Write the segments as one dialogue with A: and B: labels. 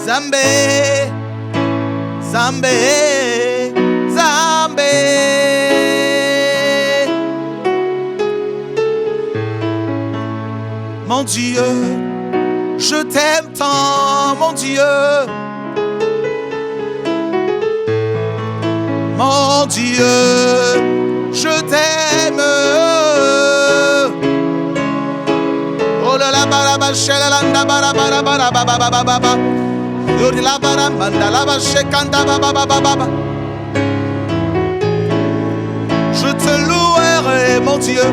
A: Zambé, Zambé, Zambé. Mon Dieu, je t'aime tant, mon Dieu. Mon Dieu, je t'aime. Oh là là, baraba, shelalanda, baraba, baraba, baraba, baraba. Yori la baramba, la bashekanda, baraba, baraba. Je te louerai, mon Dieu,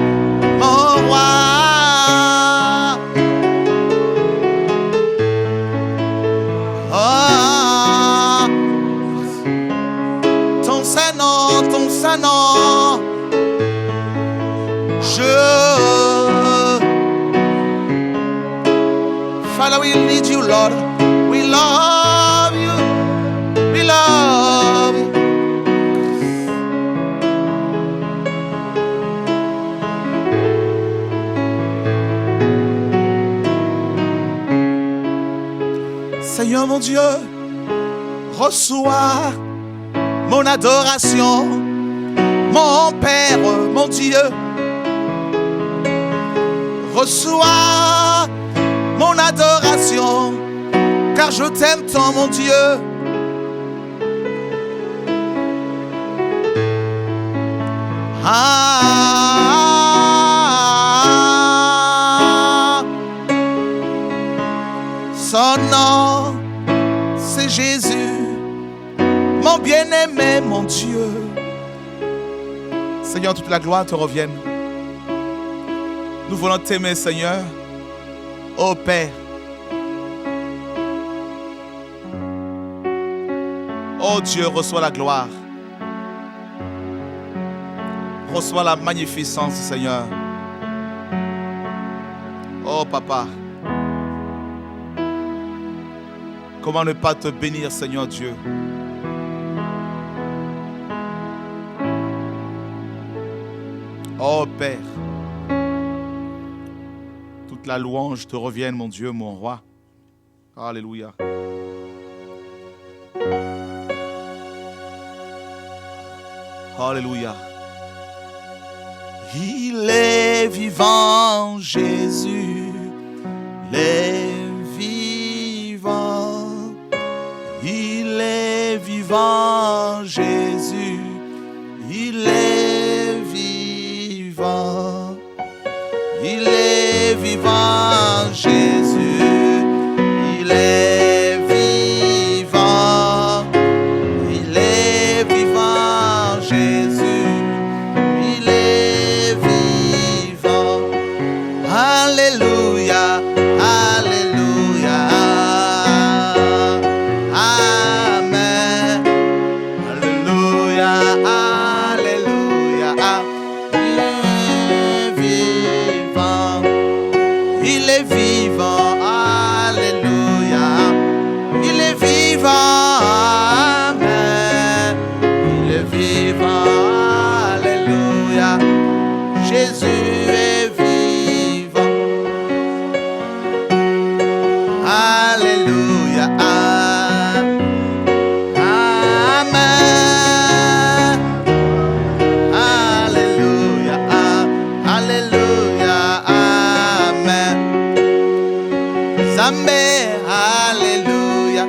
A: mon roi. Ah, ton Saint-Nom, Father, we need you, Lord. We love you. We love you. Seigneur mon Dieu, reçois mon adoration, mon Père, mon Dieu. Reçois mon adoration, car je t'aime tant, mon Dieu. Ah, son nom, c'est Jésus, mon bien-aimé, mon Dieu. Seigneur, toute la gloire te revienne. Nous voulons t'aimer, Seigneur. Ô Père, ô Dieu, reçois la gloire. Reçois la magnificence, Seigneur. Oh Papa, comment ne pas te bénir, Seigneur Dieu? Oh Père, toute la louange te revienne, mon Dieu, mon roi. Alléluia. Alléluia. Il est vivant, Jésus. Il est vivant. Il est vivant, Jésus. Il est vivant. Il est vivant, Jésus. Il est vivant. Il est vivant, Jésus. Il est vivant. Alléluia, alléluia. Amen. Alléluia, alléluia. Il est vivant. Il est vivant. Alléluia. Il est vivant. Amen. Il est vivant. Alléluia. Jésus est vivant. Alléluia. Amen. Alléluia. Alléluia. Amen. Zambé. Alléluia.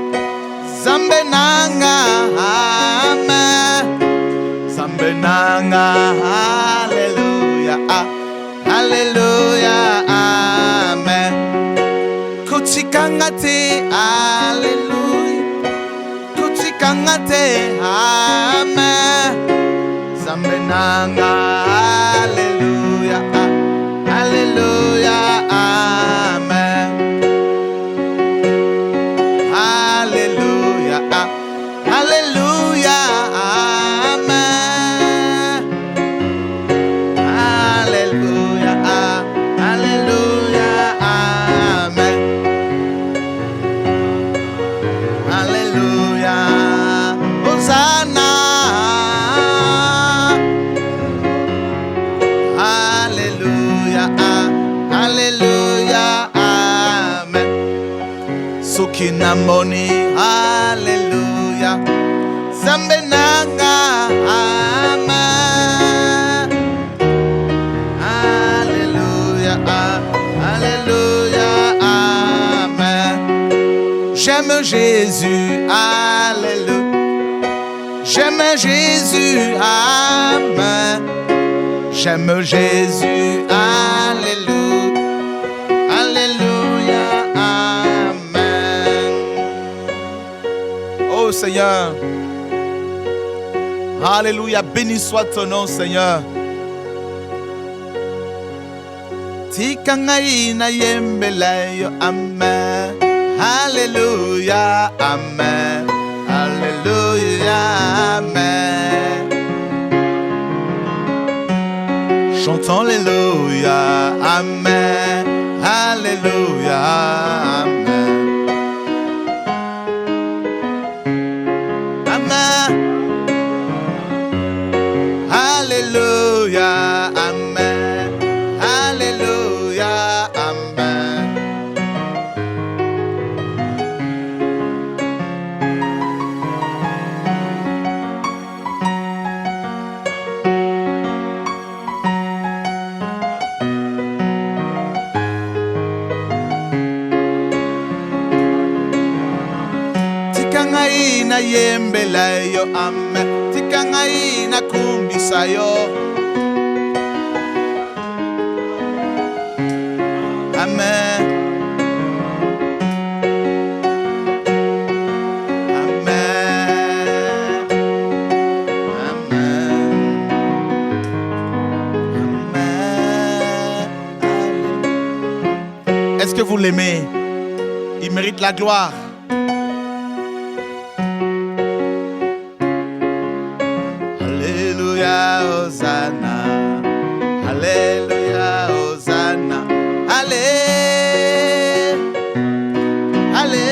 A: Zambé nanga. Amen. Zambé nanga. Alléluia. Alléluia. Amen. Kuchikangate. Alléluia. Kuchikangate. Amen. Zambé nanga. Alléluia. Alléluia. Amen. Alléluia. Alléluia. Amen. Alléluia. Alléluia. Amen. Alléluia. Hosanna. Alléluia. Alléluia. Amen. Kinamoni, Alléluia. Zambenanga, Amen. Alléluia, Alléluia, Amen. J'aime Jésus, Alléluia. J'aime Jésus, Amen. J'aime Jésus, Alléluia. Alléluia, Amen. Oh Seigneur. Alléluia, béni soit ton nom, Seigneur. Tikangaina yembelayo, Amen. Alléluia, Amen. Alléluia, Amen. Chantons Alléluia, Amen. Alléluia, Amen. Amen. Alléluia, Amen. Alléluia, Amen. Tikangai na yembela yo, amen. Tikangai na kumbisa yo, amen. Amen. Amen. Amen. Est-ce que vous l'aimez? Il mérite la gloire. Alléluia, Hosanna. Alléluia, Hosanna. Allé, allé.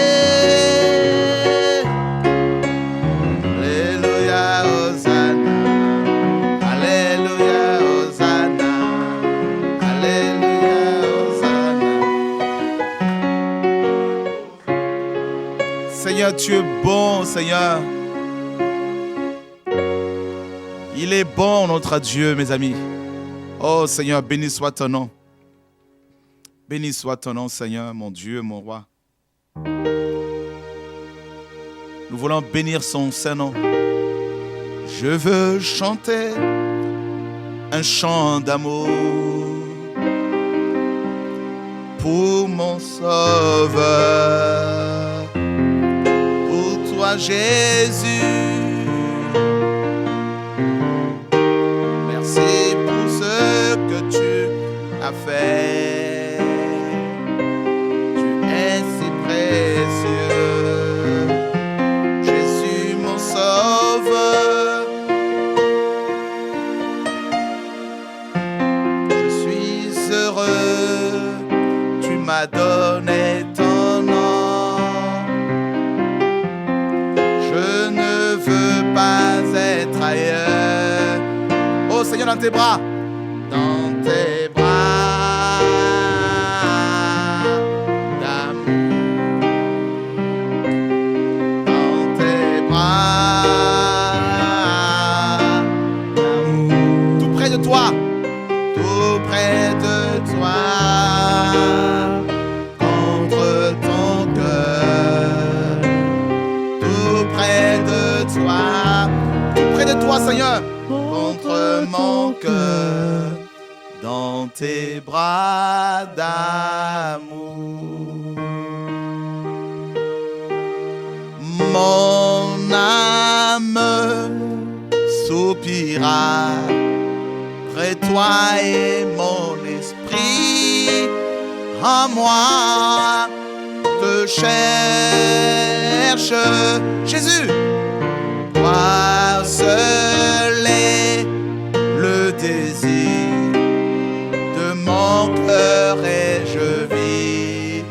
A: Alléluia, Hosanna. Alléluia, Hosanna. Alléluia, Hosanna. Seigneur, tu es bon, Seigneur. Il est bon, notre Dieu, mes amis. Oh Seigneur, béni soit ton nom. Béni soit ton nom, Seigneur, mon Dieu, mon roi. Nous voulons bénir son Saint-Nom. Je veux chanter un chant d'amour pour mon Sauveur, pour toi, Jésus. Merci pour ce que tu as fait. Tu es si précieux. Jésus, mon Sauveur. Je suis heureux. Tu m'as donné ton nom. Je ne veux pas être ailleurs. Oh Seigneur, dans tes bras. Dans tes bras d'amour. Dans tes bras d'amour. Tout près de toi. Tout près de toi. Contre ton cœur. Tout près de toi. Tout près de toi, Seigneur. Contre mon cœur, dans tes bras d'amour. Mon âme soupira près toi et mon esprit en moi te cherche. Jésus, toi seul est le désir de mon cœur et je vis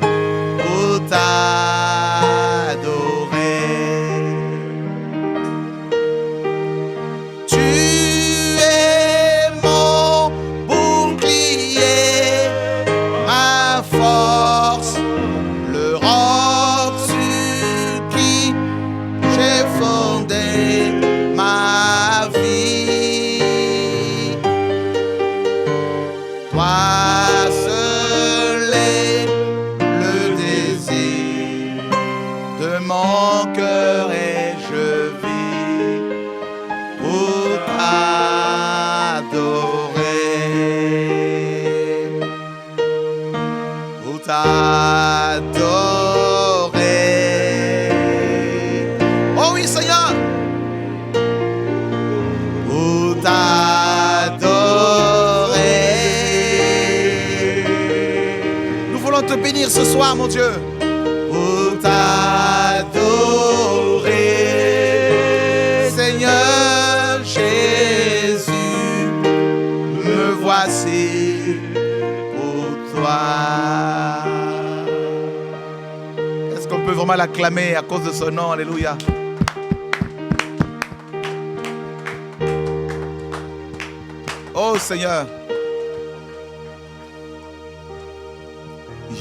A: pour t'adorer. Tu es mon bouclier, ma force, le roc sur de mon cœur et je vis pour t'adorer. Pour t'adorer. Oh oui, Seigneur. Pour t'adorer. Nous voulons te bénir ce soir, mon Dieu. Pour t'adorer, Seigneur Jésus, me voici pour toi. Est-ce qu'on peut vraiment l'acclamer à cause de son nom? Alléluia. Oh Seigneur.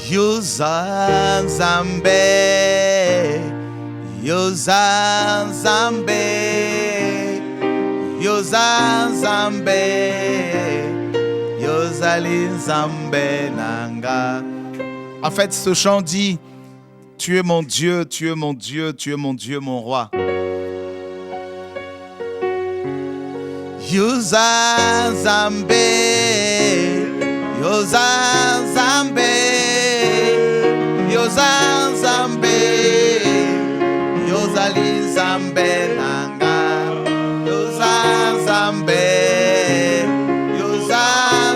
A: Yoza Nzambe, Yoza Nzambe, Yoza Nzambe, Yozali Nzambe Nanga. En fait, ce chant dit: tu es mon Dieu, tu es mon Dieu, tu es mon Dieu, mon roi. Yoza Nzambe, Yoza Nzambe, Yoza Nzambe, Yozali Nzambe Nanga. Yoza Nzambe, Yoza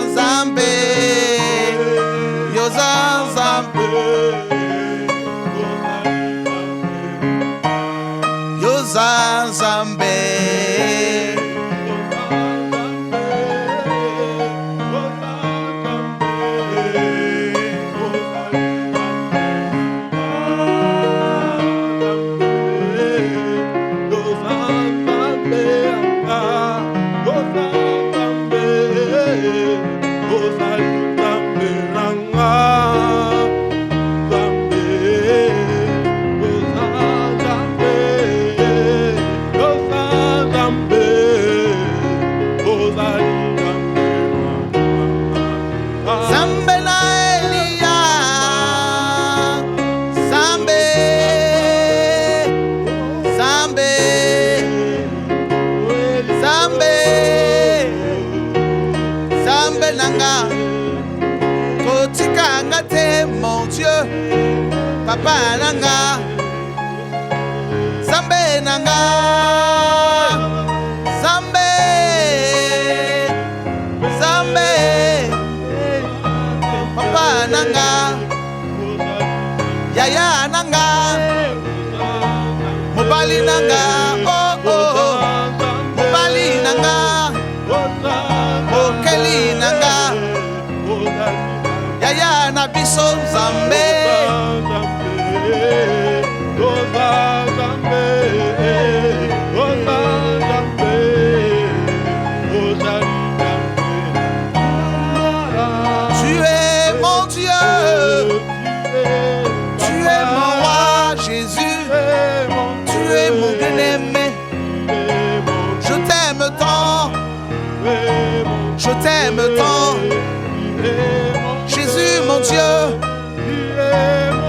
A: Nzambe, Yoza Nzambe, Yoza Nzambe. Papa nanga, Zambe nanga, Zambe, Zambe, Papa nanga, Yaya nanga, Mobali nanga, oh oh, Mobali nanga, Okeli nanga, Yaya nabiso Zambe. Tu es mon Dieu, tu es mon roi Jésus, tu es mon bien-aimé. Je t'aime tant, je t'aime tant. Jésus mon Dieu,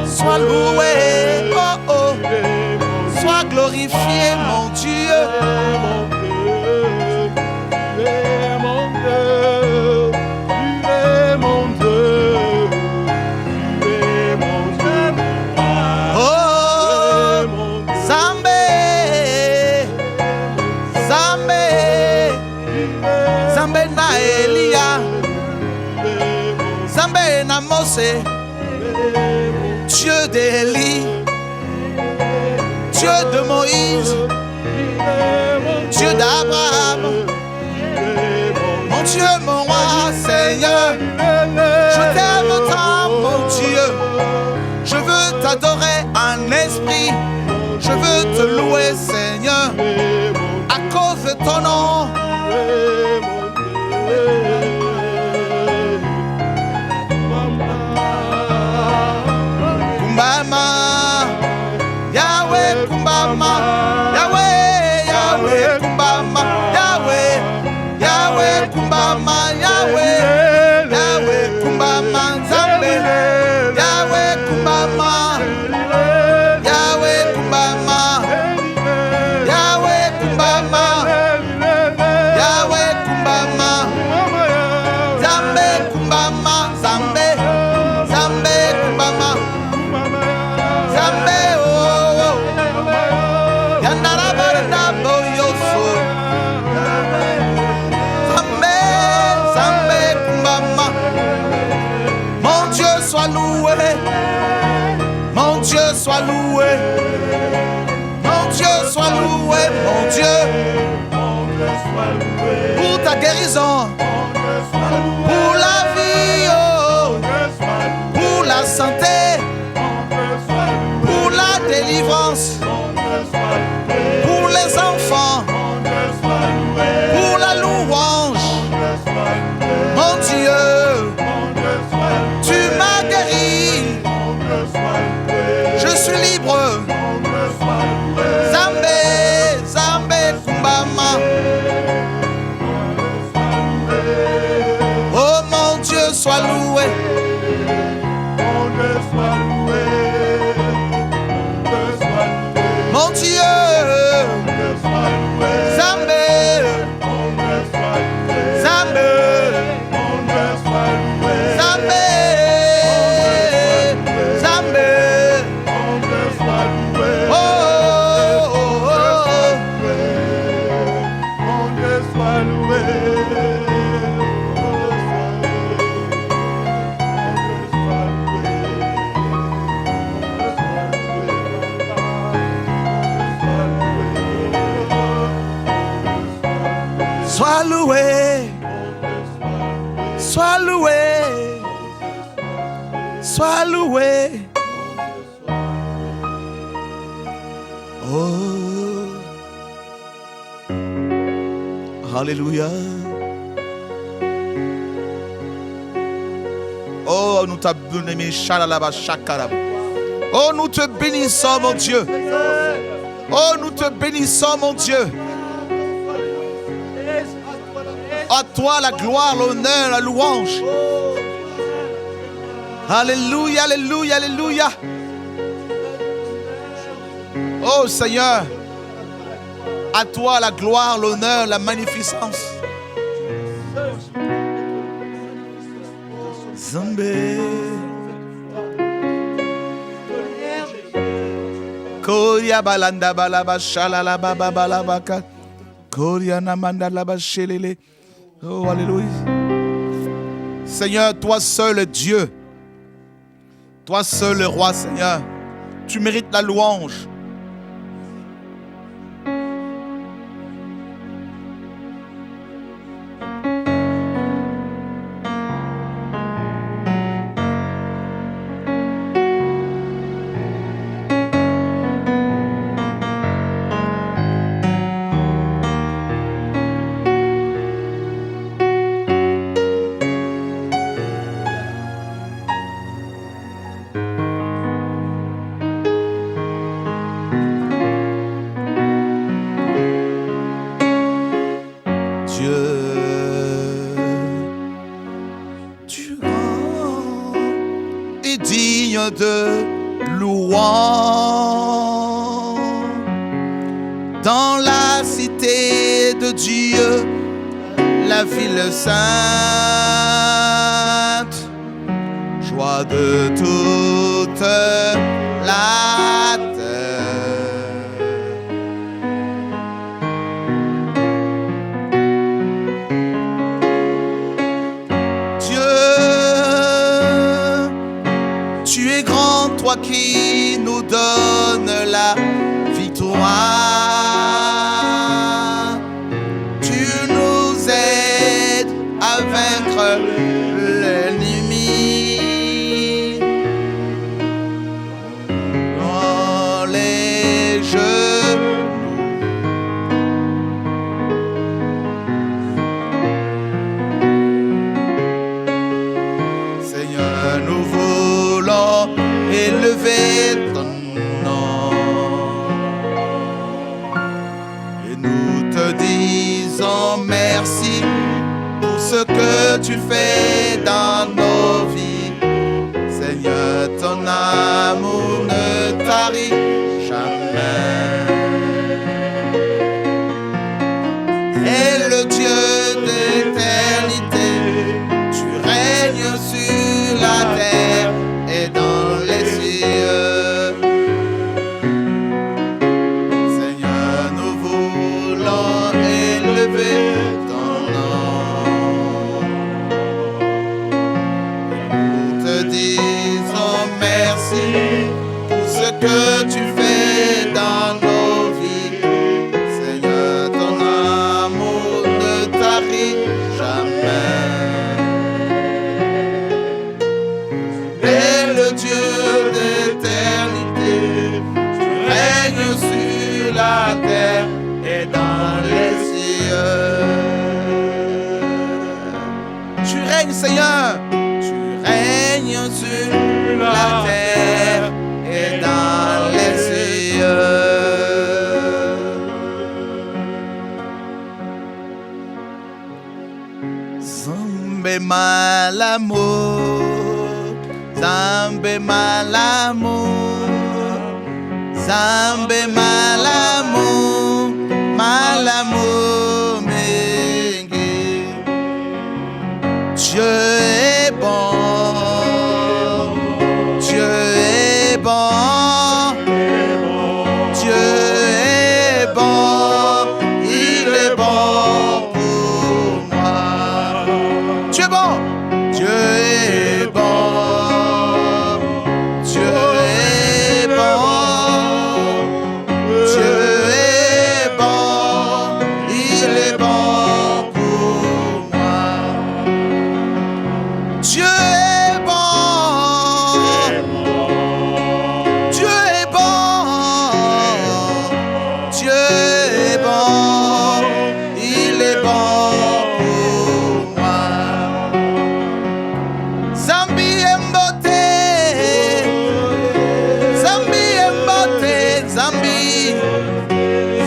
A: sois loué, oh oh, sois glorifié mon Dieu. Oh, Zambe, Zambe, Zambe na Elia, Zambe na Mose, Dieu d'Élie, Dieu de Moïse, Dieu d'Abraham, mon Dieu, mon roi, Seigneur, je t'aime tant, mon Dieu, je veux t'adorer en esprit, je veux te louer, Seigneur, à cause de ton nom. Kumbama, Yahweh Kumbama, Yahweh, Yahweh Kumbama, Yahweh, Yahweh Kumbama, Yahweh, Yahweh Kumbama, Zambe, Yahweh Kumbama, Yahweh pour ta guérison, pour la vie, oh, pour la santé, pour la délivrance, pour les enfants, pour la louange. Mon Dieu, tu m'as guéri, je suis libre. Zambé, Zambé, Kumbama. Oh mon Dieu, sois loué. Mon Dieu, Zambé, Zambé, Zambé, Zambé. Oh, oh, oh, oh. Sois loué, sois loué, sois loué. Oh, alléluia. Oh, nous oh, nous te bénissons, mon Dieu. Oh, nous te bénissons, mon Dieu. À toi la gloire, l'honneur, la louange. Alléluia, alléluia, alléluia. Oh Seigneur, à toi la gloire, l'honneur, la magnificence. Zambé. Koria balanda balaba shalala baba balabaka. Koria namanda laba shelele. Oh, alléluia. Seigneur, toi seul est Dieu. Toi seul le roi, Seigneur. Tu mérites la louange. De louange dans la cité de Dieu, la ville sainte, joie de toute la terre. Tu es grand, toi qui nous donnes la victoire. Tu nous aides à vaincre l'ennemi. Dans les genoux. Seigneur, nous voulons élever ton nom et nous te disons merci pour ce que tu fais dans nos vies. Seigneur, ton amour ne tarit jamais. Et le Dieu d'éternité, tu règnes sur la terre et dans les cieux. Seigneur, nous voulons élever ton nom. Nous te disons merci pour ce que tu la terre et dans les cieux. Tu règnes, Seigneur. Tu règnes sur la terre et dans les cieux. Zambe malamu, Zambe malamu, Zambe malamu, malamu mengi. Dieu est bon, Dieu est bon, Dieu est bon, il est bon pour moi. Dieu est bon, Dieu est bon, Dieu est bon, Dieu est bon, il est bon pour moi. Dieu est bon, Dieu est bon, Dieu est bon, il est bon pour moi. Zambi embote, Zambi embote, Zambi,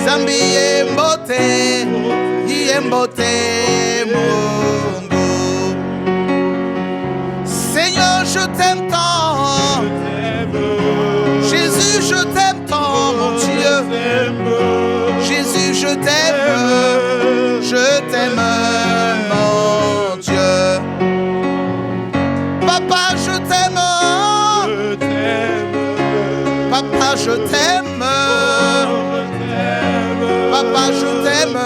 A: Zambi embote, embote Mungu. Seigneur, je t'aime tant. Jésus, je t'aime tant, mon Dieu. Jésus, je t'aime, mon Dieu. Papa, je t'aime. Papa, je t'aime. Papa, je t'aime.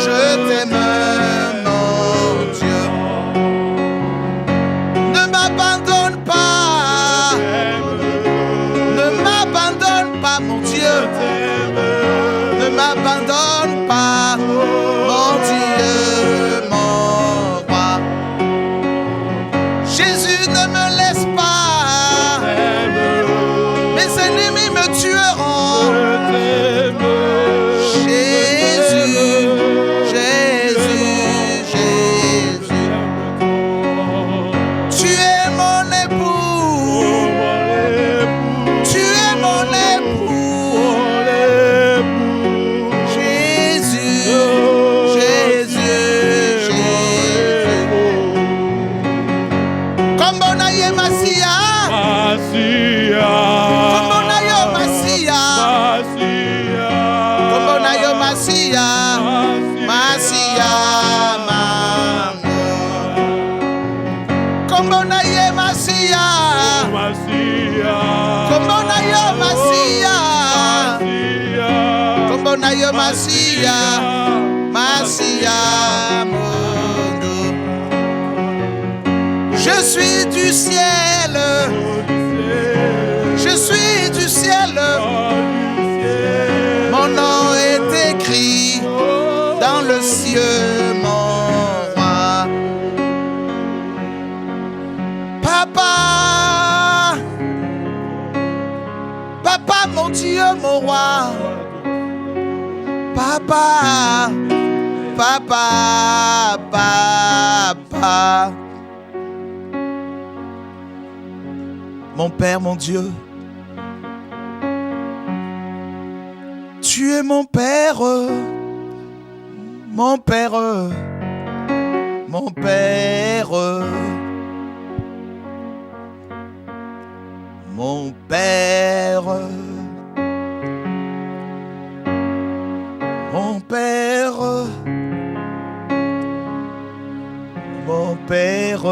A: Je t'aime, mon Dieu. Ne m'abandonne pas. Ne m'abandonne pas, mon Dieu. Ne m'abandonne pas, mon Dieu, mon roi. Jésus, ne me laisse pas. Mes ennemis me tueront. Jésus, Jésus, Jésus. Tu es mon époux. Tu es mon époux. Jésus, Jésus, Jésus. Kombonaye Masia. Kombonaye Masia. Kombonaye Masia. Masia mango. Kombonaye Masia. Kombonaye Masia. Kombonaye Masia. Masia mungu. Je suis du ciel. Je suis du ciel. Mon nom est écrit dans le ciel, mon roi. Papa, Papa, mon Dieu, mon roi. Papa, Papa, Papa. Mon Père, mon Dieu. Tu es mon Père, mon Père, mon Père, mon Père, mon Père, mon Père.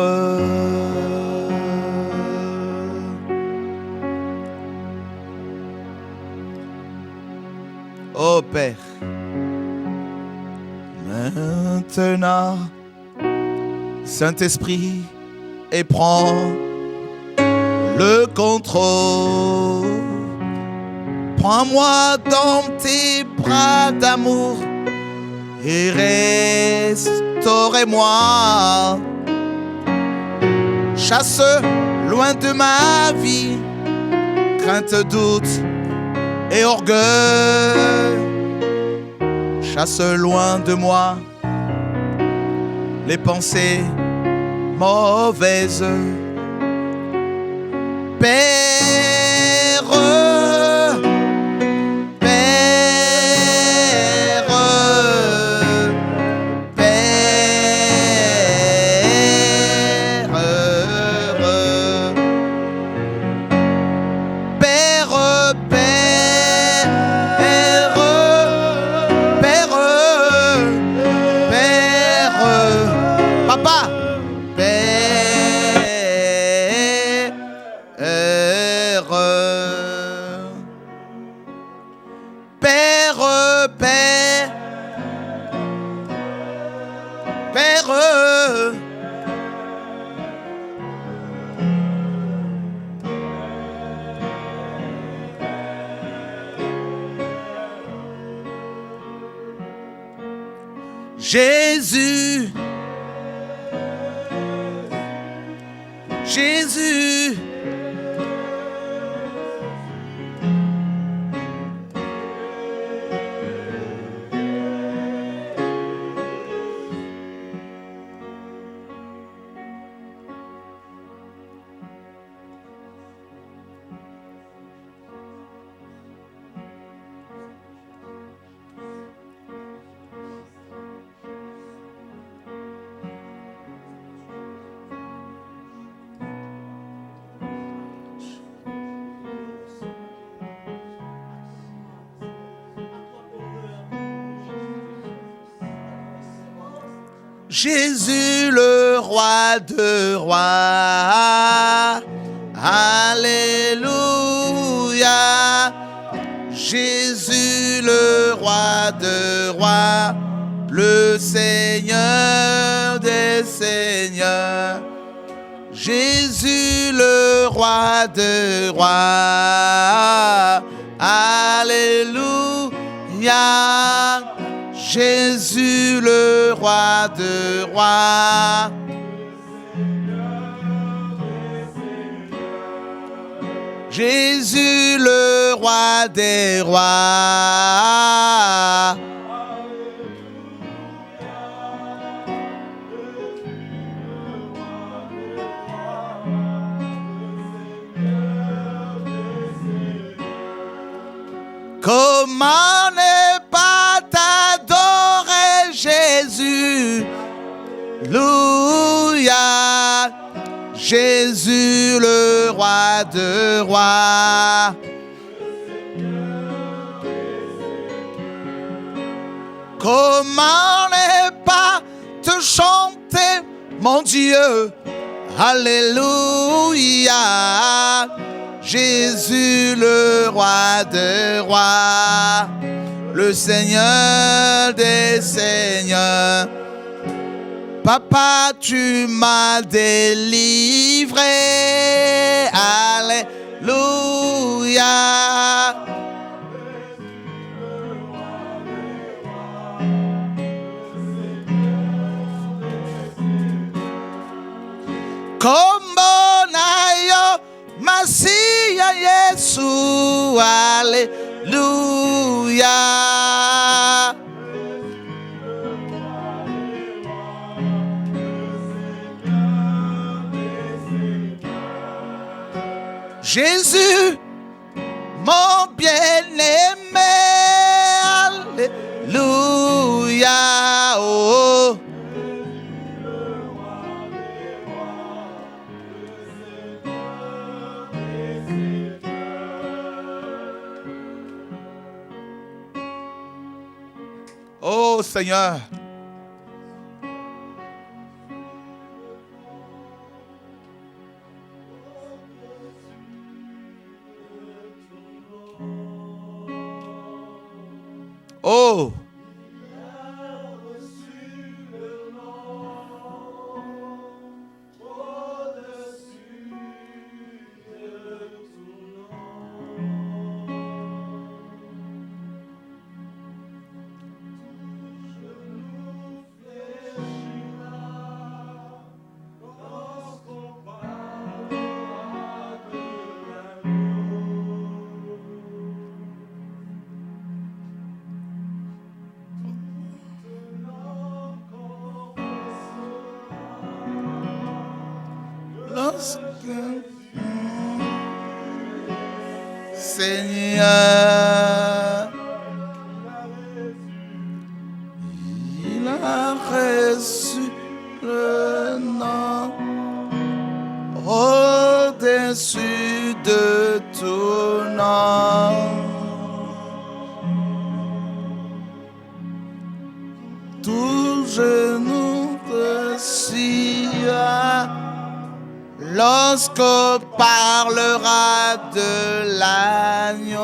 A: Oh Père, maintenant, Saint-Esprit, et prends le contrôle. Prends-moi dans tes bras d'amour et restaure-moi. Chasse loin de ma vie crainte, doute et orgueil. Chasse loin de moi les pensées mauvaises. Père, Père, Père, Père, Père, Père, Papa, Père, Père, Père, Père, Jésus, Jésus, Jésus le roi de rois. Alléluia. Jésus le roi de rois, le Seigneur des seigneurs. Jésus le roi de rois. Alléluia. Jésus le roi de rois. Jésus le roi des rois. Comment ne pas t'adorer, Jésus? Alléluia. Jésus le roi de rois. Comment ne pas te chanter, mon Dieu? Alléluia. Jésus le roi de rois, le Seigneur des seigneurs. Papa, tu m'as délivré. Alléluia. Kombonayo Masiya Yesu. Alléluia. Jésus, mon bien-aimé, alléluia. Oh. Oh Seigneur. Oh. Seigneur, il a reçu le nom au-dessus de tout nom. Tout genou te sciera lorsqu'on parlera de l'agneau.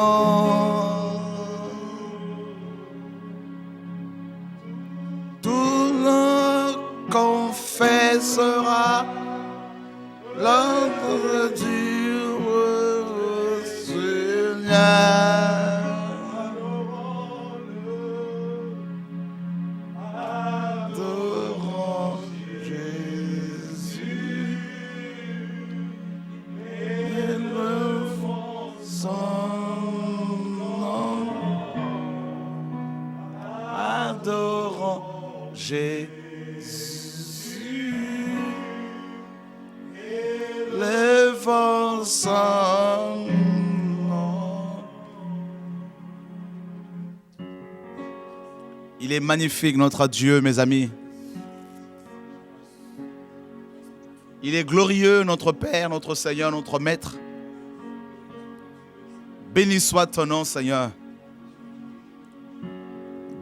A: Tout le confessera l'ordre du Seigneur. Adorons Jésus, élevons son nom. Adorons Jésus, élevons son nom. Il est magnifique, notre Dieu, mes amis. Il est glorieux, notre Père, notre Seigneur, notre Maître. Béni soit ton nom, Seigneur.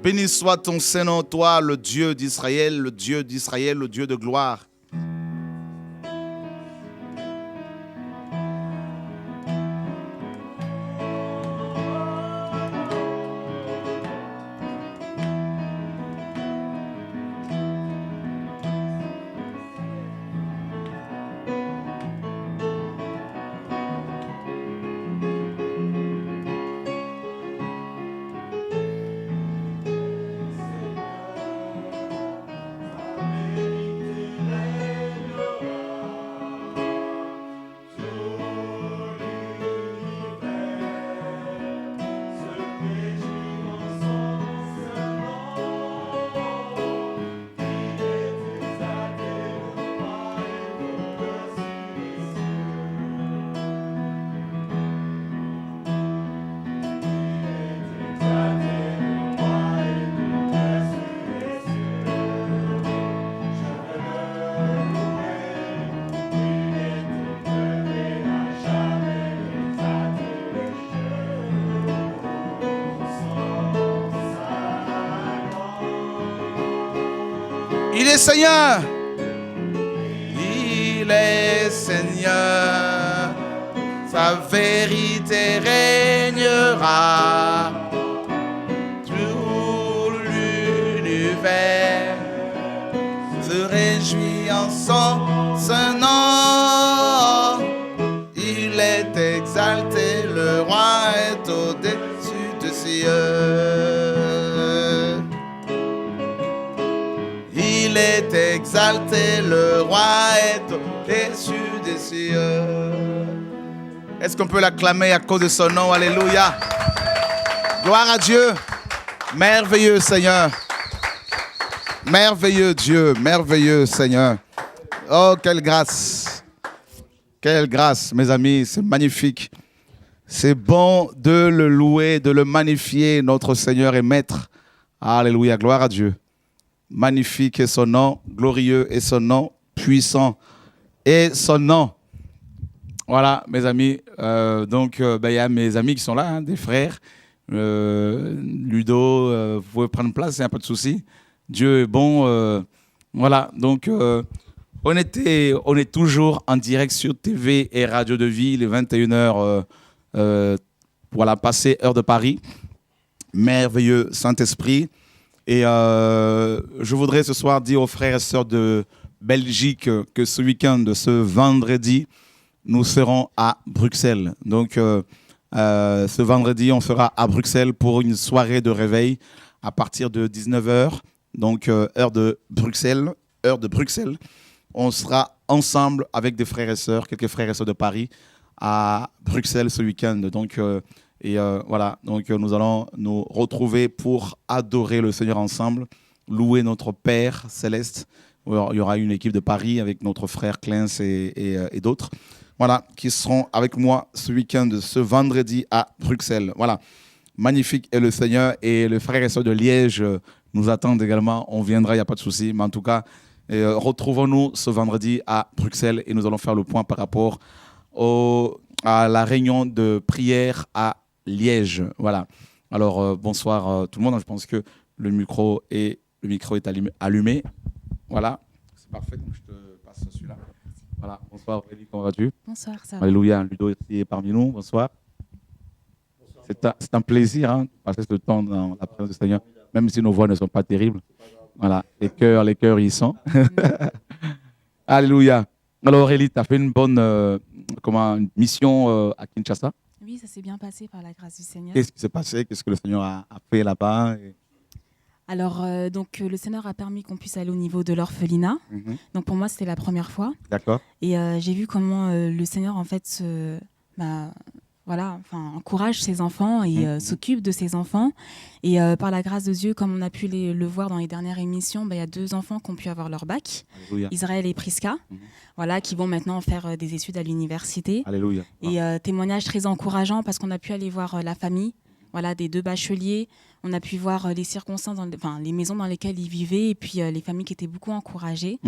A: Béni soit ton Saint-Nom, toi, le Dieu d'Israël, le Dieu d'Israël, le Dieu de gloire. Il est Seigneur. Il est Seigneur. Sa vérité régnera. Tout l'univers se réjouit en son nom. Il est exalté, le roi est au-dessus de cieux. Il est exalté, le roi est au-dessus des cieux. Est-ce qu'on peut l'acclamer à cause de son nom? Alléluia. Gloire à Dieu. Merveilleux Seigneur. Merveilleux Dieu, merveilleux Seigneur. Oh, quelle grâce. Quelle grâce, mes amis, c'est magnifique. C'est bon de le louer, de le magnifier, notre Seigneur et Maître. Alléluia, gloire à Dieu. Magnifique est son nom, glorieux est son nom, puissant est son nom. Voilà, mes amis. Donc, il y a mes amis qui sont là, hein, des frères. Ludo, vous pouvez prendre place, il n'y a pas de souci. Dieu est bon. Voilà, donc on est toujours en direct sur TV et Radio de Vie, les 21h, voilà, passé heure de Paris. Merveilleux Saint-Esprit. Et je voudrais ce soir dire aux frères et sœurs de Belgique que ce week-end, ce vendredi, nous serons à Bruxelles. Donc, ce vendredi, on sera à Bruxelles pour une soirée de réveil à partir de 19h. Donc, heure de Bruxelles. On sera ensemble avec des frères et sœurs, quelques frères et sœurs de Paris, à Bruxelles ce week-end. Donc, voilà, donc nous allons nous retrouver pour adorer le Seigneur ensemble, louer notre Père céleste. Il y aura une équipe de Paris avec notre frère Clens et d'autres. voilà, qui seront avec moi ce week-end, ce vendredi à Bruxelles. Voilà, magnifique est le Seigneur et les frères et sœurs de Liège nous attendent également. On viendra, il n'y a pas de souci. Mais en tout cas, retrouvons-nous ce vendredi à Bruxelles et nous allons faire le point par rapport à la réunion de prière à Liège. Voilà. Alors, bonsoir tout le monde. Je pense que le micro est allumé. Voilà. C'est parfait. Donc, je te passe celui-là. Voilà. Bonsoir Aurélie, comment vas-tu?
B: Bonsoir, ça va.
A: Alléluia. Ludo est parmi nous. Bonsoir. C'est un plaisir de passer ce temps dans la présence du Seigneur, même si nos voix ne sont pas terribles. Voilà. Les cœurs, ils sont. Alléluia. Alors Aurélie, tu as fait une bonne une mission à Kinshasa.
B: Oui, ça s'est bien passé par la grâce du Seigneur.
A: Qu'est-ce qui s'est passé? Qu'est-ce que le Seigneur a fait là-bas?
B: Alors, le Seigneur a permis qu'on puisse aller au niveau de l'orphelinat. Donc, pour moi, c'était la première fois.
A: D'accord.
B: Et j'ai vu comment le Seigneur, en fait, encourage ses enfants et s'occupe de ses enfants. Et par la grâce de Dieu, comme on a pu le voir dans les dernières émissions, il y a 2 enfants qui ont pu avoir leur bac,
A: Alléluia.
B: Israël et Priska, qui vont maintenant faire des études à l'université.
A: Alléluia.
B: Et témoignage très encourageant parce qu'on a pu aller voir la famille, des 2 bacheliers. On a pu voir les circonstances, les maisons dans lesquelles ils vivaient et puis les familles qui étaient beaucoup encouragées.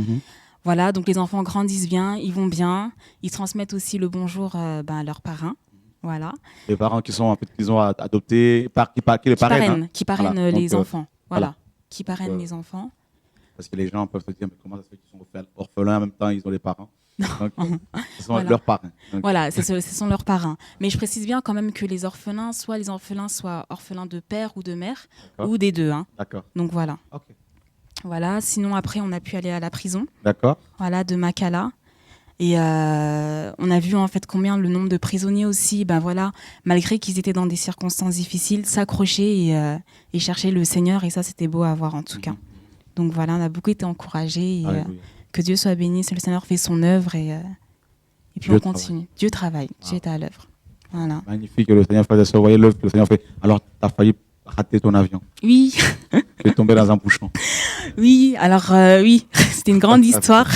B: Voilà, donc les enfants grandissent bien, ils vont bien. Ils transmettent aussi le bonjour à leurs parrains. Voilà.
A: Les parents qui ont adopté, qui
B: parrainent les enfants. Voilà. Qui parrainent les enfants.
A: Parce que les gens peuvent se dire, mais comment ça se fait qu'ils sont orphelins en même temps, ils ont les parents. Donc, ce sont leurs parrains. Donc.
B: Voilà, ce sont leurs parrains. Mais je précise bien quand même que les orphelins soient orphelins de père ou de mère, ou des 2.
A: D'accord.
B: Donc voilà.
A: Okay.
B: Voilà. Sinon, après, on a pu aller à la prison.
A: D'accord.
B: Voilà, de Makala. Et on a vu en fait combien le nombre de prisonniers aussi, malgré qu'ils étaient dans des circonstances difficiles, s'accrocher et chercher le Seigneur. Et ça, c'était beau à voir en tout cas. Donc voilà, on a beaucoup été encouragés. Et, que Dieu soit béni, le Seigneur fait son œuvre et puis Dieu on continue. Dieu travaille, Dieu est à l'œuvre. Voilà.
A: Magnifique, le Seigneur fait ça. Vous voyez l'œuvre que le Seigneur fait. Alors, tu as failli rater ton avion.
B: Oui.
A: Tu es tombé dans un bouchon.
B: Oui, alors oui, c'était une grande histoire.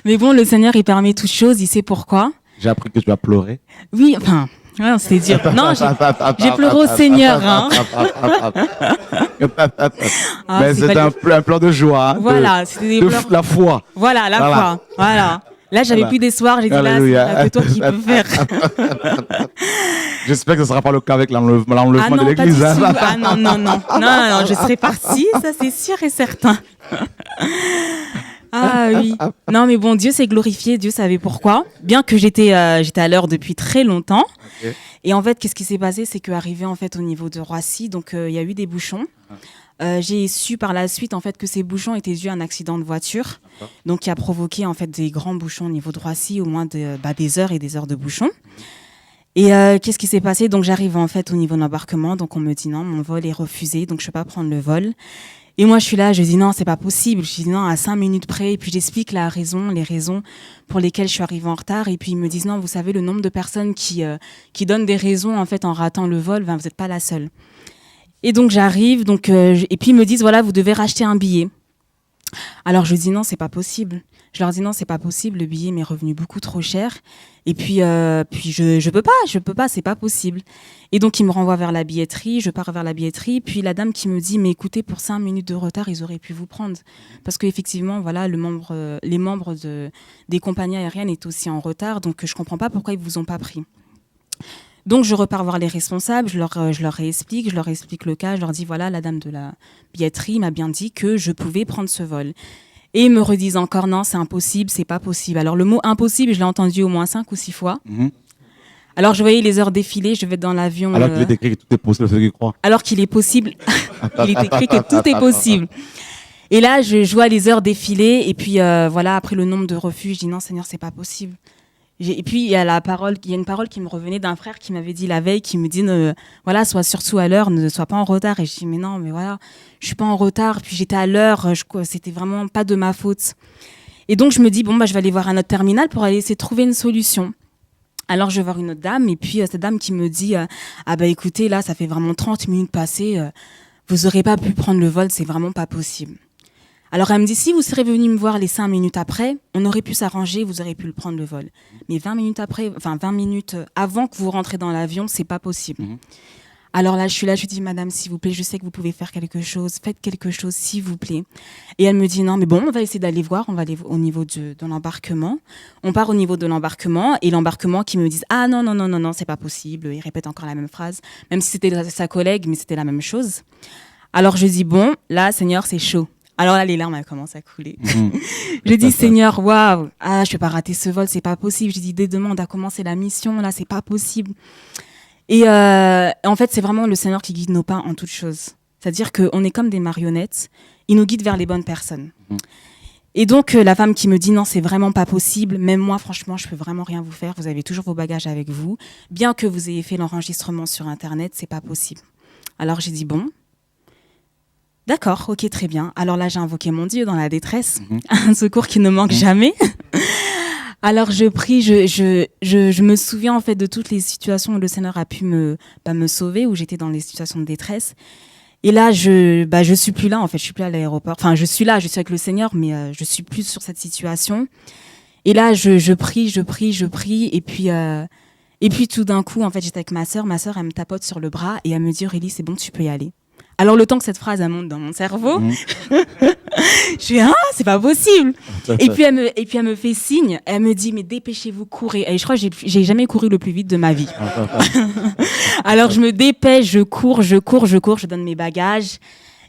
B: Mais bon, le Seigneur, il permet toutes choses, il sait pourquoi.
A: J'ai appris que tu as pleuré.
B: Oui, enfin, c'était dur. Non, j'ai pleuré au Seigneur.
A: Mais c'est un plan de joie.
B: Voilà, c'était
A: la foi.
B: Voilà, la foi. Voilà. Là, j'avais plus d'espoir. J'ai dit, là, c'est toi qui peux faire.
A: J'espère que ce ne sera pas le cas avec l'enlèvement de l'église.
B: Non, je serai partie, ça c'est sûr et certain. Ah oui. Non, mais bon, Dieu s'est glorifié, Dieu savait pourquoi. Bien que j'étais à l'heure depuis très longtemps. Okay. Et en fait, qu'est-ce qui s'est passé? C'est qu'arrivé en fait au niveau de Roissy, donc il y a eu des bouchons. J'ai su par la suite en fait que ces bouchons étaient dus à un accident de voiture, donc qui a provoqué en fait des grands bouchons au niveau de Roissy, au moins des heures et des heures de bouchons. Et qu'est-ce qui s'est passé? Donc j'arrive en fait au niveau de l'embarquement, donc on me dit non, mon vol est refusé, donc je peux pas prendre le vol. Et moi, je suis là, je dis non, c'est pas possible. Je dis non, à 5 minutes près. Et puis, j'explique les raisons pour lesquelles je suis arrivée en retard. Et puis, ils me disent non, vous savez, le nombre de personnes qui donnent des raisons, en fait, en ratant le vol, vous n'êtes pas la seule. Et donc, j'arrive, et puis, ils me disent voilà, vous devez racheter un billet. Alors, je dis non, c'est pas possible. Je leur dis non, c'est pas possible. Le billet m'est revenu beaucoup trop cher. Et puis je peux pas, c'est pas possible. Et donc, ils me renvoient vers la billetterie. Je pars vers la billetterie. Puis la dame qui me dit, mais écoutez, pour 5 minutes de retard, ils auraient pu vous prendre. Parce qu'effectivement, voilà, les membres des compagnies aériennes étaient aussi en retard. Donc, je comprends pas pourquoi ils vous ont pas pris. Donc, je repars voir les responsables, je leur réexplique le cas. Je leur dis, voilà, la dame de la billetterie m'a bien dit que je pouvais prendre ce vol. Et ils me redisent encore, non, c'est impossible, c'est pas possible. Alors, le mot impossible, je l'ai entendu au moins 5 ou 6 fois. Alors, je voyais les heures défiler, je vais être dans l'avion.
A: Alors qu'il est écrit que tout est possible, c'est ce qu'il croit.
B: Alors qu'il est possible, il est écrit que tout est possible. Et là, je vois les heures défiler, et puis après le nombre de refus, je dis non, Seigneur, c'est pas possible. Et puis, il y a une parole qui me revenait d'un frère qui m'avait dit la veille, qui me dit, sois surtout à l'heure, ne sois pas en retard. Et je dis, mais non, mais voilà, je suis pas en retard. Puis j'étais à l'heure, c'était vraiment pas de ma faute. Et donc, je me dis, je vais aller voir un autre terminal pour aller essayer de trouver une solution. Alors, je vais voir une autre dame, et puis cette dame qui me dit, écoutez, là, ça fait vraiment 30 minutes passées, vous aurez pas pu prendre le vol, c'est vraiment pas possible. Alors elle me dit, si vous serez venu me voir les 5 minutes après, on aurait pu s'arranger, vous auriez pu le prendre le vol. Mais 20 minutes après, 20 minutes avant que vous rentrez dans l'avion, c'est pas possible. Alors là, je suis là, je lui dis, madame, s'il vous plaît, je sais que vous pouvez faire quelque chose, faites quelque chose, s'il vous plaît. Et elle me dit, non, mais bon, on va essayer d'aller voir, on va aller au niveau de l'embarquement. On part au niveau de l'embarquement, et l'embarquement qui me dit, ah non, non, non, non, non, c'est pas possible. Il répète encore la même phrase, même si c'était sa collègue, mais c'était la même chose. Alors je dis, bon, là, Seigneur, c'est chaud. Alors là, les larmes, elles commencent à couler. Je dis, Seigneur, waouh, je vais pas rater ce vol, c'est pas possible. Je dis, dès demain, on a commencé la mission, là, c'est pas possible. Et en fait, c'est vraiment le Seigneur qui guide nos pas en toutes choses. C'est-à-dire qu'on est comme des marionnettes, il nous guide vers les bonnes personnes. Et donc, la femme qui me dit, non, c'est vraiment pas possible, même moi, franchement, je peux vraiment rien vous faire, vous avez toujours vos bagages avec vous. Bien que vous ayez fait l'enregistrement sur Internet, c'est pas possible. Alors, j'ai dit, bon. D'accord, ok, très bien. Alors là, j'ai invoqué mon Dieu dans la détresse, un secours qui ne manque jamais. Alors je prie, je me souviens en fait de toutes les situations où le Seigneur a pu me sauver, où j'étais dans les situations de détresse. Et là, je suis plus là en fait, je suis plus à l'aéroport. Enfin, je suis là, je suis avec le Seigneur, mais je suis plus sur cette situation. Et là, je prie, et puis tout d'un coup, en fait, j'étais avec ma sœur, elle me tapote sur le bras et elle me dit, Aurélie, c'est bon, tu peux y aller. Alors, le temps que cette phrase elle monte dans mon cerveau, je fais, c'est pas possible. Et puis, elle me fait signe. Elle me dit, mais dépêchez-vous, courez. Et je crois que j'ai jamais couru le plus vite de ma vie. Alors, je me dépêche, je cours, je donne mes bagages.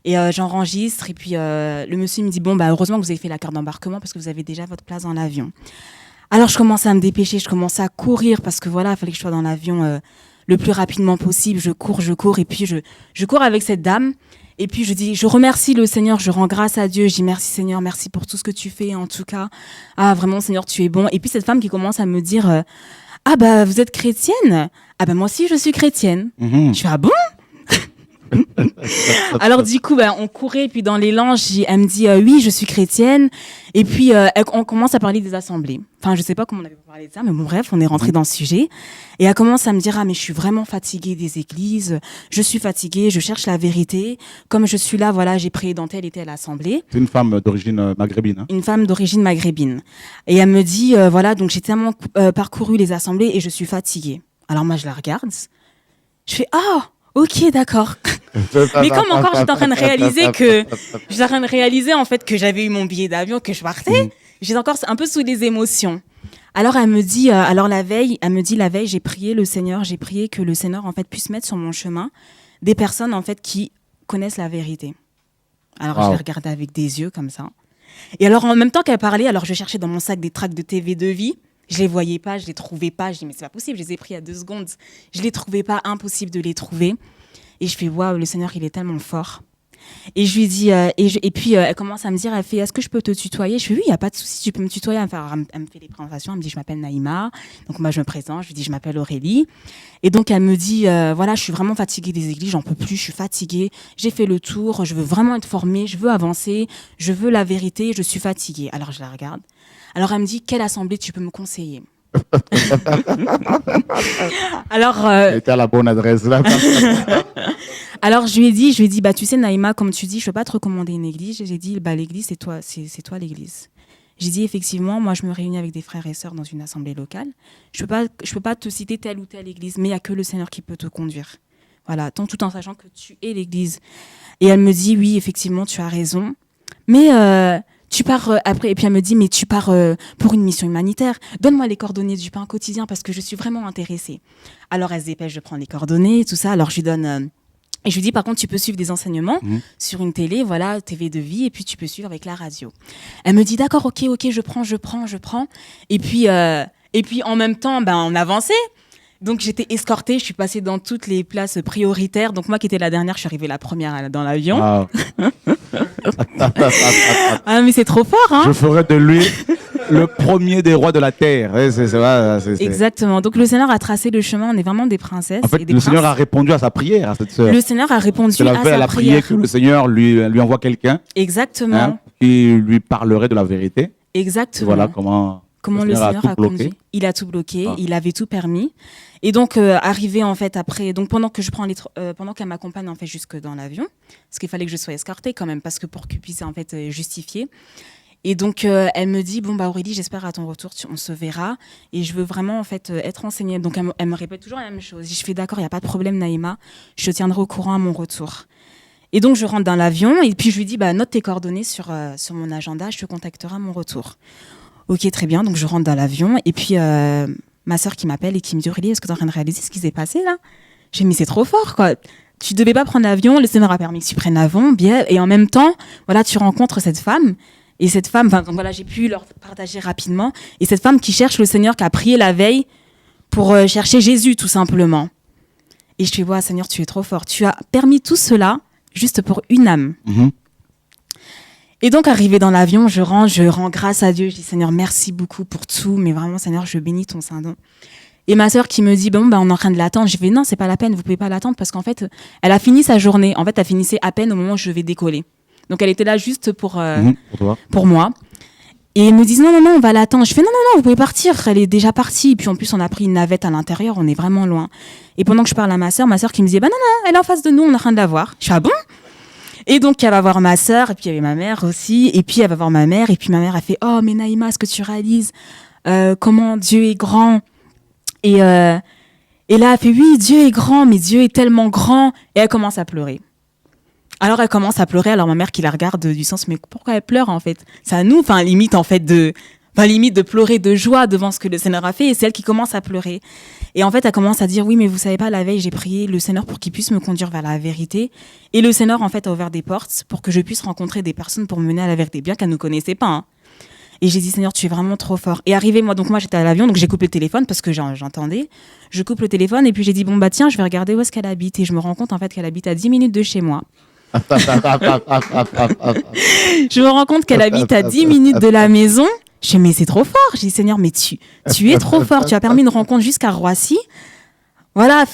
B: Et j'enregistre. Et puis, le monsieur me dit, bon, heureusement que vous avez fait la carte d'embarquement parce que vous avez déjà votre place dans l'avion. Alors, je commence à me dépêcher, je commence à courir parce que voilà, il fallait que je sois dans l'avion le plus rapidement possible. Je cours. Et puis, je cours avec cette dame. Et puis, je dis, je remercie le Seigneur, je rends grâce à Dieu. Je dis, merci Seigneur, merci pour tout ce que tu fais, en tout cas. Ah, vraiment, Seigneur, tu es bon. Et puis, cette femme qui commence à me dire, vous êtes chrétienne? Moi aussi, je suis chrétienne. Je fais, ah bon? Alors du coup, on courait, et puis dans l'élan, elle me dit oui, je suis chrétienne. Et puis on commence à parler des assemblées. Enfin, je sais pas comment on avait parlé de ça, mais bon, bref, on est rentré dans le sujet. Et elle commence à me dire mais je suis vraiment fatiguée des églises. Je suis fatiguée, je cherche la vérité. Comme je suis là, voilà, j'ai prié dans telle et telle assemblée.
C: C'est une femme d'origine maghrébine.
B: Une femme d'origine maghrébine. Et elle me dit voilà, donc j'ai tellement parcouru les assemblées et je suis fatiguée. Alors moi, je la regarde. Je fais ok, d'accord. Mais comme encore j'étais en train de réaliser en fait que j'avais eu mon billet d'avion, que je partais, j'étais encore un peu sous les émotions. Alors elle me dit, la veille, j'ai prié le Seigneur, j'ai prié que le Seigneur en fait puisse mettre sur mon chemin des personnes en fait qui connaissent la vérité. Alors je les regardais avec des yeux comme ça. Et alors en même temps qu'elle parlait, alors je cherchais dans mon sac des tracts de TV de vie. Je les voyais pas, je les trouvais pas. Je dis mais c'est pas possible, je les ai pris à 2 secondes. Je les trouvais pas, impossible de les trouver. Et je fais waouh, le Seigneur il est tellement fort. Et je lui dis et puis elle commence à me dire, elle fait est-ce que je peux te tutoyer? Je fais oui, il y a pas de souci, tu peux me tutoyer. Enfin, elle me fait les présentations, elle me dit je m'appelle Naïma. Donc moi je me présente, je lui dis je m'appelle Aurélie. Et donc elle me dit voilà, je suis vraiment fatiguée des églises, j'en peux plus, je suis fatiguée. J'ai fait le tour, je veux vraiment être formée, je veux avancer, je veux la vérité, je suis fatiguée. Alors je la regarde. Alors elle me dit quelle assemblée tu peux me conseiller? Alors
C: était à la bonne adresse là.
B: Alors je lui ai dit tu sais Naïma, comme tu dis, je peux pas te recommander une église. J'ai dit l'église c'est toi l'église. J'ai dit effectivement, moi je me réunis avec des frères et sœurs dans une assemblée locale. Je peux pas te citer telle ou telle église, mais il y a que le Seigneur qui peut te conduire. Voilà, tout en sachant que tu es l'église. Et elle me dit oui, effectivement, tu as raison. Mais tu pars après, et puis elle me dit mais tu pars pour une mission humanitaire. Donne-moi les coordonnées du pain quotidien parce que je suis vraiment intéressée. Alors elle se dépêche de prendre les coordonnées, tout ça. Alors je lui donne et je lui dis par contre tu peux suivre des enseignements sur une télé, voilà, TV de vie, et puis tu peux suivre avec la radio. Elle me dit d'accord, ok, je prends. Et puis en même temps on avançait. Donc j'étais escortée, je suis passée dans toutes les places prioritaires. Donc moi qui étais la dernière, je suis arrivée la première dans l'avion. Wow. Ah mais c'est trop fort, hein.
C: Je ferai de lui le premier des rois de la terre. C'est.
B: Exactement. Donc le Seigneur a tracé le chemin. On est vraiment des princesses.
C: En fait, le Seigneur a répondu à sa prière, à cette sœur.
B: Le Seigneur a répondu à sa prière.
C: Elle a prié que le Seigneur lui envoie quelqu'un.
B: Exactement.
C: Qui lui parlerait de la vérité.
B: Exactement.
C: Et voilà comment.
B: Comment le Seigneur a conduit. Il a tout bloqué, il avait tout permis. Et donc, arrivé en fait après, donc pendant qu'elle m'accompagne en fait jusque dans l'avion, parce qu'il fallait que je sois escortée quand même, parce que pour qu'il puisse en fait justifier. Et donc, elle me dit, bon bah Aurélie, j'espère à ton retour, on se verra. Et je veux vraiment en fait être renseignée. Donc, elle me répète toujours la même chose. Je fais d'accord, il n'y a pas de problème Naïma, je te tiendrai au courant à mon retour. Et donc, je rentre dans l'avion et puis je lui dis, bah note tes coordonnées sur mon agenda, je te contacterai à mon retour. Ok, très bien. Donc, je rentre dans l'avion et puis ma sœur qui m'appelle et qui me dit, Aurélie, est-ce que tu es en train de réaliser ce qui s'est passé là? J'ai dit, mais c'est trop fort, quoi. Tu devais pas prendre l'avion, le Seigneur a permis que tu prennes l'avion, bien. Et en même temps, voilà, tu rencontres cette femme. Et cette femme, donc voilà, j'ai pu leur partager rapidement. Et cette femme qui cherche le Seigneur, qui a prié la veille pour chercher Jésus, tout simplement. Et je fais, ouais, Seigneur, tu es trop fort. Tu as permis tout cela juste pour une âme.
C: Mhm.
B: Et donc, arrivé dans l'avion, je rends grâce à Dieu. Je dis, Seigneur, merci beaucoup pour tout. Mais vraiment, Seigneur, je bénis ton Saint-Nom. Et ma sœur qui me dit, bon, bah, on est en train de l'attendre. Je fais, non, c'est pas la peine, vous pouvez pas l'attendre parce qu'en fait, elle a fini sa journée. En fait, elle finissait à peine au moment où je vais décoller. Donc, elle était là juste pour moi. Et ils me disent, non, on va l'attendre. Je fais, non, vous pouvez partir. Elle est déjà partie. Et puis, en plus, on a pris une navette à l'intérieur. On est vraiment loin. Et pendant que je parle à ma sœur qui me disait, bah non, elle est en face de nous. On est en train de la voir. Je fais, ah bon? Et donc, elle va voir ma sœur, et puis il y avait ma mère aussi, et puis elle va voir ma mère, et puis ma mère a fait « Oh, mais Naïma, est-ce que tu réalises comment Dieu est grand ?» et là, elle fait « Oui, Dieu est grand, mais Dieu est tellement grand !» Et elle commence à pleurer. Alors, elle commence à pleurer, alors ma mère qui la regarde du sens « Mais pourquoi elle pleure, en fait ?» C'est à nous, limite de pleurer de joie devant ce que le Seigneur a fait, et c'est elle qui commence à pleurer. Et en fait, elle commence à dire, oui, mais vous savez pas, la veille, j'ai prié le Seigneur pour qu'il puisse me conduire vers la vérité. Et le Seigneur, en fait, a ouvert des portes pour que je puisse rencontrer des personnes pour me mener à la vérité, bien qu'elle ne connaissait pas. Hein. Et j'ai dit, Seigneur, tu es vraiment trop fort. Et arrivé, moi, j'étais à l'avion, donc j'ai coupé le téléphone parce que j'entendais. Je coupe le téléphone et puis j'ai dit, bon, bah tiens, je vais regarder où est-ce qu'elle habite. Et je me rends compte, en fait, qu'elle habite à 10 minutes de chez moi. Je me rends compte qu'elle habite à 10 minutes de la maison. Je dis, mais c'est trop fort. J'ai dit, Seigneur, mais tu es trop fort. Tu as permis une rencontre jusqu'à Roissy. Voilà,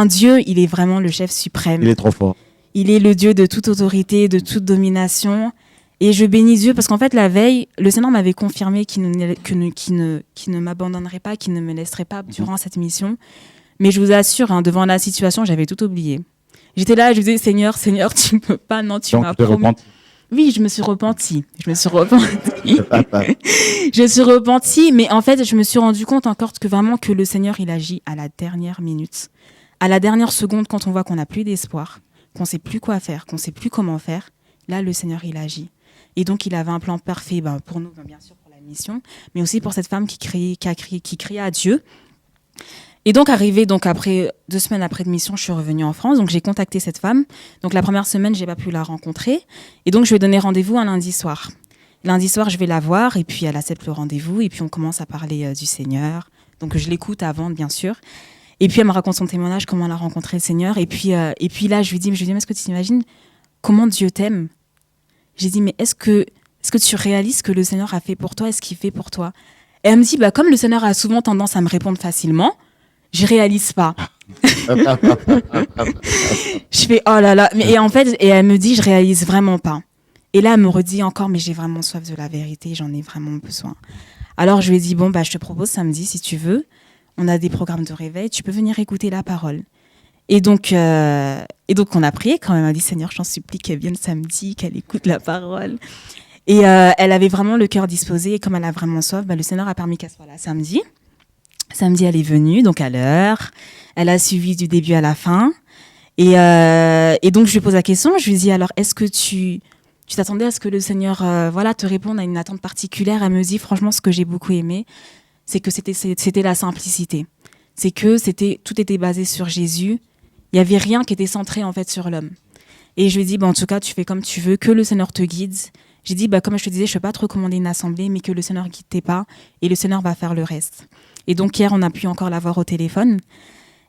B: Dieu, il est vraiment le chef suprême.
C: Il est trop fort.
B: Il est le Dieu de toute autorité, de toute domination. Et je bénis Dieu parce qu'en fait, la veille, le Seigneur m'avait confirmé qu'il ne m'abandonnerait pas, qu'il ne me laisserait pas durant cette mission. Mais je vous assure, hein, devant la situation, j'avais tout oublié. J'étais là, je disais, Seigneur, tu ne peux pas, non, tu m'as promis. Oui, je me suis repentie. Je suis repentie, mais en fait, je me suis rendu compte encore que vraiment que le Seigneur, il agit à la dernière minute. À la dernière seconde, quand on voit qu'on n'a plus d'espoir, qu'on ne sait plus quoi faire, qu'on ne sait plus comment faire, là, le Seigneur, il agit. Et donc, il avait un plan parfait pour nous, bien sûr, pour la mission, mais aussi pour cette femme qui criait à Dieu. Et donc, après 2 semaines après de mission, je suis revenue en France. Donc, j'ai contacté cette femme. Donc, la première semaine, j'ai pas pu la rencontrer. Et donc, je lui ai donné rendez-vous un lundi soir. Lundi soir, je vais la voir. Et puis, elle accepte le rendez-vous. Et puis, on commence à parler du Seigneur. Donc, je l'écoute avant, bien sûr. Et puis, elle me raconte son témoignage, comment elle a rencontré le Seigneur. Et puis là, je lui dis, mais est-ce que tu t'imagines comment Dieu t'aime? J'ai dit, mais est-ce que tu réalises ce que le Seigneur a fait pour toi et ce qu'il fait pour toi? Et elle me dit, comme le Seigneur a souvent tendance à me répondre facilement, je réalise pas. Je fais oh là là, et en fait, elle me dit je réalise vraiment pas. Et là, elle me redit encore, mais j'ai vraiment soif de la vérité, j'en ai vraiment besoin. Alors je lui ai dit bon je te propose samedi si tu veux, on a des programmes de réveil, tu peux venir écouter la parole. Et donc on a prié quand même, elle m'a dit Seigneur, j'en supplie qu'elle vienne samedi, qu'elle écoute la parole. Et elle avait vraiment le cœur disposé, et comme elle a vraiment soif, le Seigneur a permis qu'elle soit là samedi. Samedi, elle est venue, donc à l'heure. Elle a suivi du début à la fin. Et donc, je lui pose la question. Je lui dis, alors, est-ce que tu t'attendais à ce que le Seigneur te réponde à une attente particulière? Elle me dit, franchement, ce que j'ai beaucoup aimé, c'est que c'était la simplicité. C'est que tout était basé sur Jésus. Il n'y avait rien qui était centré, en fait, sur l'homme. Et je lui dis, en tout cas, tu fais comme tu veux, que le Seigneur te guide. J'ai dit, comme je te disais, je ne peux pas te recommander une assemblée, mais que le Seigneur guide tes pas et le Seigneur va faire le reste. Et donc hier, on a pu encore la voir au téléphone.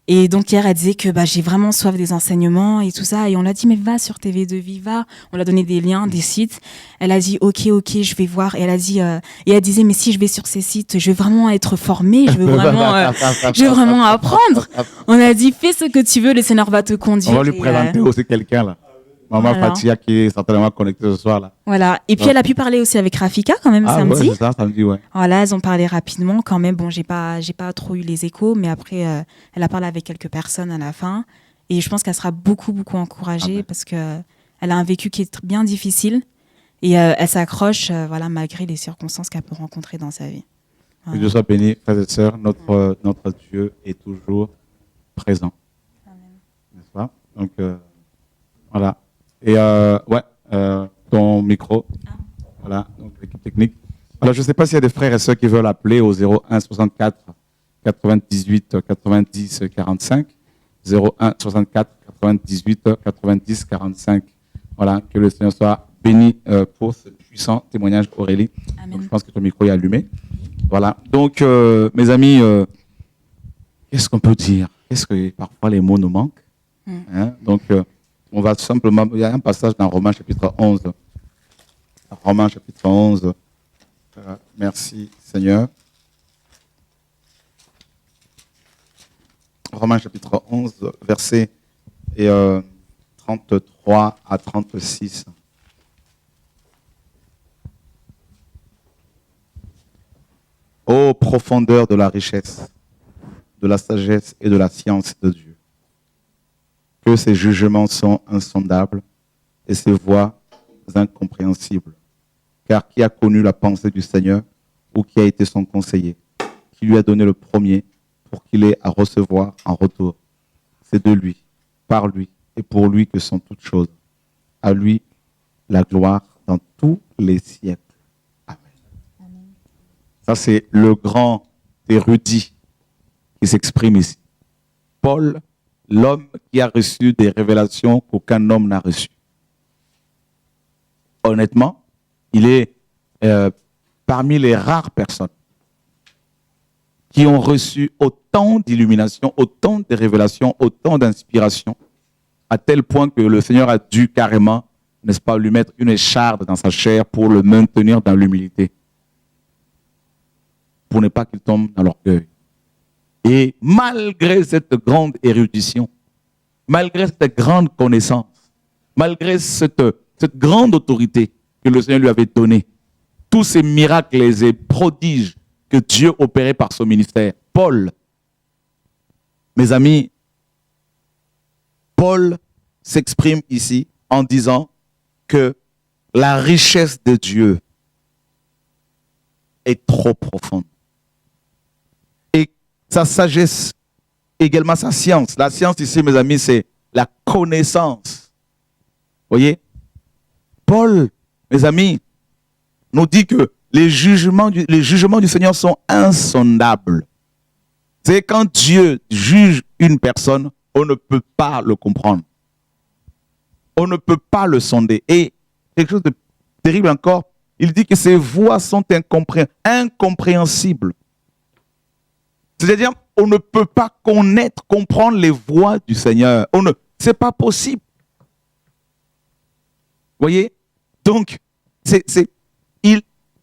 B: Et donc hier, elle disait que j'ai vraiment soif des enseignements et tout ça. Et on l'a dit, mais va sur TV2Vie, va. On l'a donné des liens, des sites. Elle a dit, ok, je vais voir. Et elle a dit, et elle disait, mais si je vais sur ces sites, je vais vraiment être formée, je veux vraiment apprendre. On a dit, fais ce que tu veux, le Seigneur va te conduire.
C: On va lui présenter aussi quelqu'un là. Maman
B: Voilà.
C: Fatia qui est certainement connectée ce soir là.
B: Voilà. Et puis, elle a pu parler aussi avec Rafika quand même
C: Ah
B: samedi.
C: ouais, c'est ça, samedi, ouais.
B: Voilà, elles ont parlé rapidement quand même. Bon, j'ai pas trop eu les échos, mais après, elle a parlé avec quelques personnes à la fin. Et je pense qu'elle sera beaucoup encouragée
C: Amen.
B: parce que elle a un vécu qui est bien difficile et elle s'accroche, voilà, malgré les circonstances qu'elle peut rencontrer dans sa vie.
C: Que
B: Voilà.
C: Dieu soit béni, frères et sœurs, notre Dieu est toujours présent. N'est-ce pas? Donc, voilà. Et ton micro. Voilà, donc l'équipe technique. Alors, je ne sais pas s'il y a des frères et sœurs qui veulent appeler au 01 64 98 90 45. 01 64 98 90 45. Voilà, que le Seigneur soit béni pour ce puissant témoignage, Aurélie.
B: Amen.
C: Donc, je pense que ton micro est allumé. Voilà. Donc, mes amis, qu'est-ce qu'on peut dire? Qu'est-ce que parfois les mots nous manquent? Hein? Donc, on va simplement. Il y a un passage dans Romains chapitre 11. Romains chapitre 11. Merci Seigneur. Romains chapitre 11, versets 33 à 36. Ô profondeur de la richesse, de la sagesse et de la science de Dieu, que ses jugements sont insondables et ses voies incompréhensibles. Car qui a connu la pensée du Seigneur ou qui a été son conseiller, qui lui a donné le premier pour qu'il ait à recevoir en retour? C'est de lui, par lui et pour lui que sont toutes choses. À lui la gloire dans tous les siècles. Amen. Ça, c'est le grand érudit qui s'exprime ici. Paul, l'homme qui a reçu des révélations qu'aucun homme n'a reçues. Honnêtement, il est parmi les rares personnes qui ont reçu autant d'illumination, autant de révélations, autant d'inspiration, à tel point que le Seigneur a dû carrément, n'est-ce pas, lui mettre une écharde dans sa chair pour le maintenir dans l'humilité, pour ne pas qu'il tombe dans l'orgueil. Et malgré cette grande érudition, malgré cette grande connaissance, malgré cette grande autorité que le Seigneur lui avait donnée, tous ces miracles et prodiges que Dieu opérait par son ministère, Paul, mes amis, Paul s'exprime ici en disant que la richesse de Dieu est trop profonde. Et sa sagesse, également sa science. La science ici, mes amis, c'est la connaissance. Voyez? Paul, mes amis, nous dit que les jugements du Seigneur sont insondables. C'est quand Dieu juge une personne, on ne peut pas le comprendre. On ne peut pas le sonder. Et quelque chose de terrible encore, il dit que ses voies sont incompréhensibles. C'est-à-dire, on ne peut pas connaître, comprendre les voies du Seigneur. C'est pas possible. Vous voyez? Donc,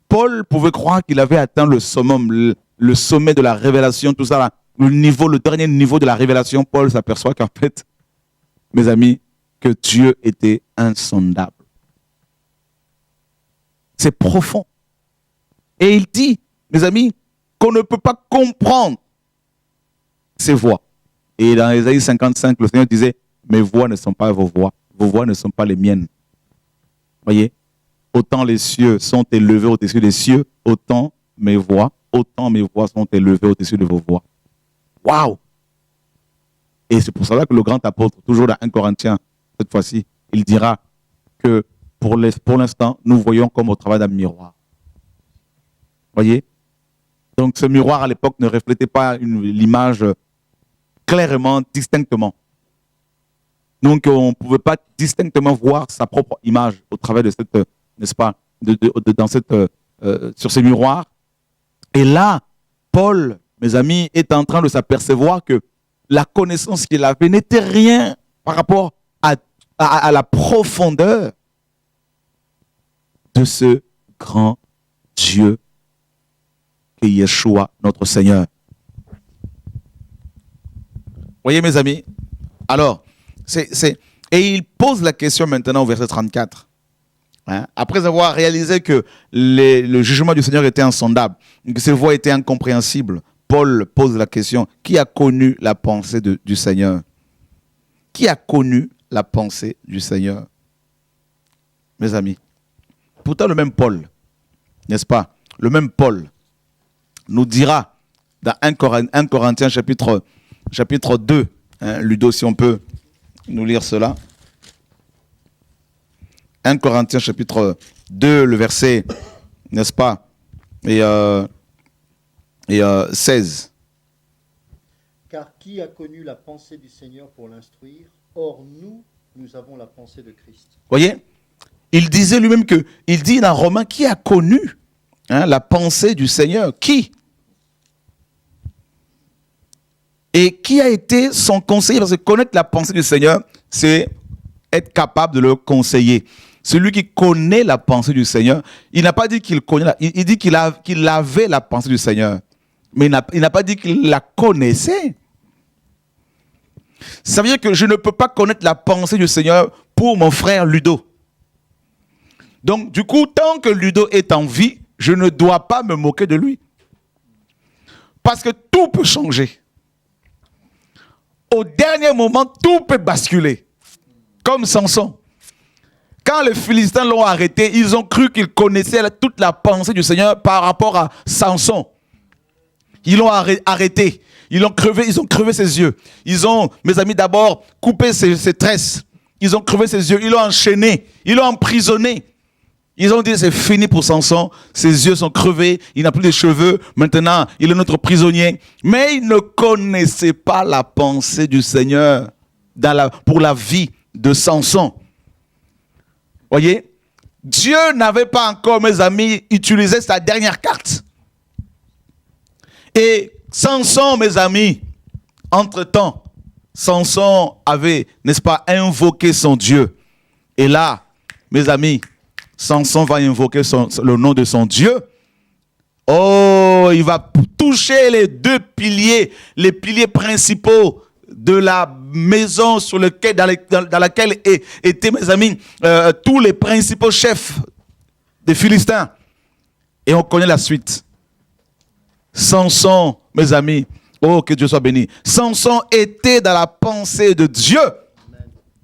C: Paul pouvait croire qu'il avait atteint le summum, le sommet de la révélation, tout ça, là, le dernier niveau de la révélation. Paul s'aperçoit qu'en fait, mes amis, que Dieu était insondable. C'est profond. Et il dit, mes amis, qu'on ne peut pas comprendre ses voies. Et dans Ésaïe 55, le Seigneur disait, mes voies ne sont pas vos voies ne sont pas les miennes. Voyez? Autant les cieux sont élevés au-dessus des cieux, autant mes voix sont élevées au-dessus de vos voix. Waouh! Et c'est pour cela que le grand apôtre, toujours dans 1 Corinthiens, cette fois-ci, il dira que pour l'instant, nous voyons comme au travers d'un miroir. Voyez? Donc ce miroir à l'époque ne reflétait pas l'image clairement, distinctement. Donc on ne pouvait pas distinctement voir sa propre image au travers de cette, n'est-ce pas, sur ces miroirs. Et là, Paul, mes amis, est en train de s'apercevoir que la connaissance qu'il avait n'était rien par rapport à la profondeur de ce grand Dieu qu'est Yeshua, notre Seigneur. Voyez, mes amis, alors, Et il pose la question maintenant au verset 34. Hein? Après avoir réalisé que le jugement du Seigneur était insondable, que ses voies étaient incompréhensibles, Paul pose la question, qui a connu la pensée du Seigneur? Qui a connu la pensée du Seigneur? Mes amis, pourtant le même Paul, n'est-ce pas? Le même Paul nous dira dans 1 Corinthiens chapitre 2, hein, Ludo, si on peut nous lire cela. 1 Corinthiens chapitre 2, le verset, n'est-ce pas, et 16.
D: Car qui a connu la pensée du Seigneur pour l'instruire? Or, nous avons la pensée de Christ.
C: Voyez, il disait lui-même que, il dit dans Romains, qui a connu, hein, la pensée du Seigneur? Qui? Et qui a été son conseiller? Parce que connaître la pensée du Seigneur, c'est être capable de le conseiller. Celui qui connaît la pensée du Seigneur, il n'a pas dit qu'il connaît, il dit qu'il avait la pensée du Seigneur. Mais il n'a pas dit qu'il la connaissait. Ça veut dire que je ne peux pas connaître la pensée du Seigneur pour mon frère Ludo. Donc, du coup, tant que Ludo est en vie, je ne dois pas me moquer de lui. Parce que tout peut changer. Au dernier moment, tout peut basculer. Comme Samson. Quand les Philistins l'ont arrêté, ils ont cru qu'ils connaissaient toute la pensée du Seigneur par rapport à Samson. Ils l'ont arrêté. Ils ont crevé ses yeux. Ils ont, mes amis, d'abord coupé ses tresses. Ils ont crevé ses yeux. Ils l'ont enchaîné. Ils l'ont emprisonné. Ils ont dit, c'est fini pour Samson. Ses yeux sont crevés. Il n'a plus de cheveux. Maintenant, il est notre prisonnier. Mais ils ne connaissaient pas la pensée du Seigneur pour la vie de Samson. Voyez, Dieu n'avait pas encore, mes amis, utilisé sa dernière carte. Et Samson, mes amis, entre-temps, Samson avait, n'est-ce pas, invoqué son Dieu. Et là, mes amis, Samson va invoquer le nom de son Dieu. Oh, il va toucher les les piliers principaux de la maison dans laquelle étaient, mes amis, tous les principaux chefs des Philistins. Et on connaît la suite. Samson, mes amis, oh, que Dieu soit béni. Samson était dans la pensée de Dieu.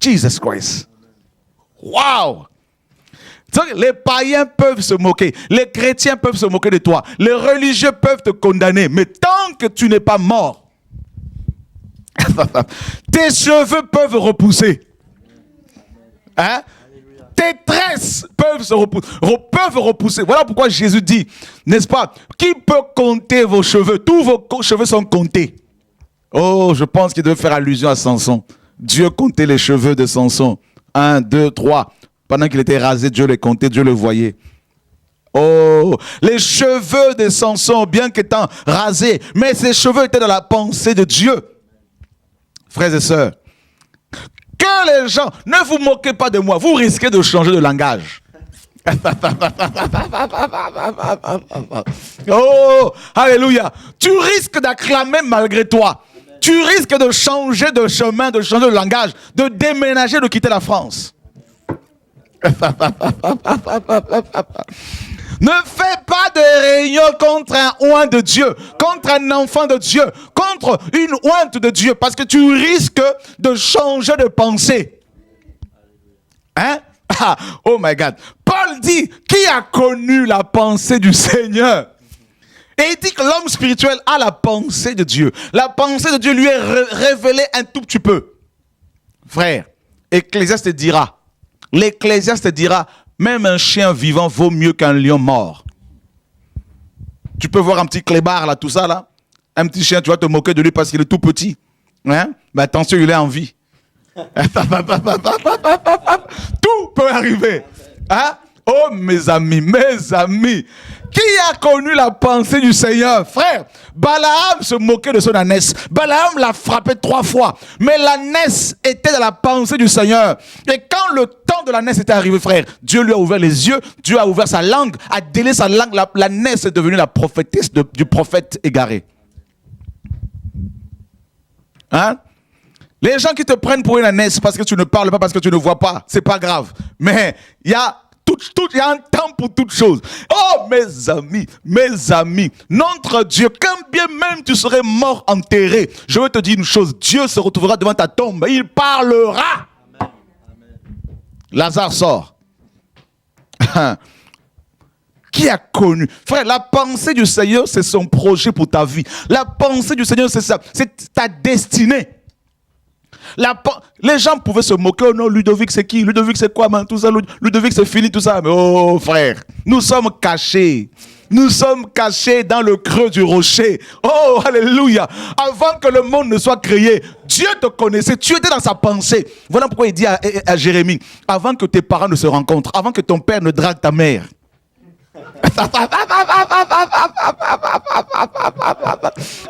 C: Jesus Christ. Wow! Donc, les païens peuvent se moquer, les chrétiens peuvent se moquer de toi, les religieux peuvent te condamner, mais tant que tu n'es pas mort, tes cheveux peuvent repousser. Hein? Tes tresses peuvent repousser. Voilà pourquoi Jésus dit, n'est-ce pas, qui peut compter vos cheveux? Tous vos cheveux sont comptés. Oh, je pense qu'il devait faire allusion à Samson. Dieu comptait les cheveux de Samson. 1, 2, 3. Pendant qu'il était rasé, Dieu les comptait, Dieu les voyait. Oh, les cheveux de Samson, bien qu'étant rasés, mais ses cheveux étaient dans la pensée de Dieu. Frères et sœurs, que les gens, ne vous moquez pas de moi, vous risquez de changer de langage. Oh, alléluia. Tu risques d'acclamer malgré toi. Tu risques de changer de chemin, de changer de langage, de déménager, de quitter la France. Ne fais pas de réunion contre un oint de Dieu, contre un enfant de Dieu, contre une ointe de Dieu, parce que tu risques de changer de pensée. Hein? Oh my God. Paul dit, qui a connu la pensée du Seigneur? Et il dit que l'homme spirituel a la pensée de Dieu. La pensée de Dieu lui est révélée un tout petit peu. Frère, L'Ecclésiaste dira, même un chien vivant vaut mieux qu'un lion mort. Tu peux voir un petit clébard là, tout ça là. Un petit chien, tu vas te moquer de lui parce qu'il est tout petit. Hein? Mais attention, il est en vie. Tout peut arriver. Hein? Oh mes amis, qui a connu la pensée du Seigneur? Frère, Balaam se moquait de son ânesse. Balaam l'a frappé 3 fois. Mais l'ânesse était dans la pensée du Seigneur. Et quand le temps de l'ânesse était arrivé, frère, Dieu lui a ouvert les yeux, Dieu a ouvert sa langue, a délai sa langue. L'ânesse est devenue la prophétesse du prophète égaré. Hein? Les gens qui te prennent pour une ânesse parce que tu ne parles pas, parce que tu ne vois pas, c'est pas grave. Mais il y a il y a un temps pour toute chose. Oh mes amis, notre Dieu, quand bien même tu serais mort enterré, je veux te dire une chose, Dieu se retrouvera devant ta tombe, il parlera. Amen. Lazare sort. Qui a connu? Frère, la pensée du Seigneur, c'est son projet pour ta vie. La pensée du Seigneur, c'est ça, c'est ta destinée. Les gens pouvaient se moquer. Oh non, Ludovic c'est qui? Ludovic c'est quoi, man? Tout ça, Ludovic c'est fini, tout ça. Mais oh frère, nous sommes cachés. Nous sommes cachés dans le creux du rocher. Oh, alléluia. Avant que le monde ne soit créé, Dieu te connaissait. Tu étais dans sa pensée. Voilà pourquoi il dit à Jérémie, avant que tes parents ne se rencontrent, avant que ton père ne drague ta mère.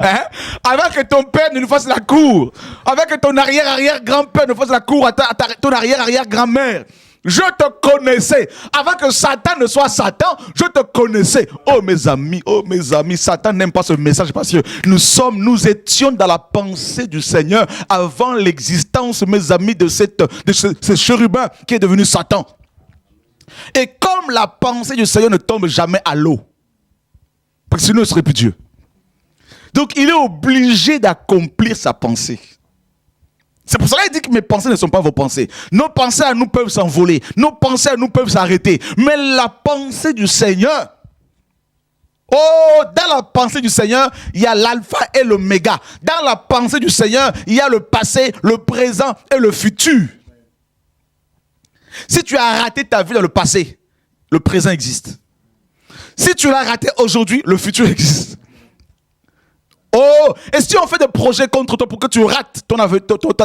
C: Hein? Avant que ton père ne nous fasse la cour, avant que ton arrière-arrière-grand-père ne fasse la cour à ton arrière-arrière-grand-mère, je te connaissais. Avant que Satan ne soit Satan, je te connaissais. Oh mes amis, Satan n'aime pas ce message parce que nous étions dans la pensée du Seigneur avant l'existence, mes amis, de ce chérubin qui est devenu Satan. Et comme la pensée du Seigneur ne tombe jamais à l'eau, parce que sinon il ne serait plus Dieu. Donc il est obligé d'accomplir sa pensée. C'est pour cela qu'il dit que mes pensées ne sont pas vos pensées. Nos pensées à nous peuvent s'envoler. Nos pensées à nous peuvent s'arrêter. Mais la pensée du Seigneur, oh, dans la pensée du Seigneur, il y a l'alpha et l'oméga. Dans la pensée du Seigneur, il y a le passé, le présent et le futur. Si tu as raté ta vie dans le passé, le présent existe. Si tu l'as raté aujourd'hui, le futur existe. Oh, et si on fait des projets contre toi pour que tu rates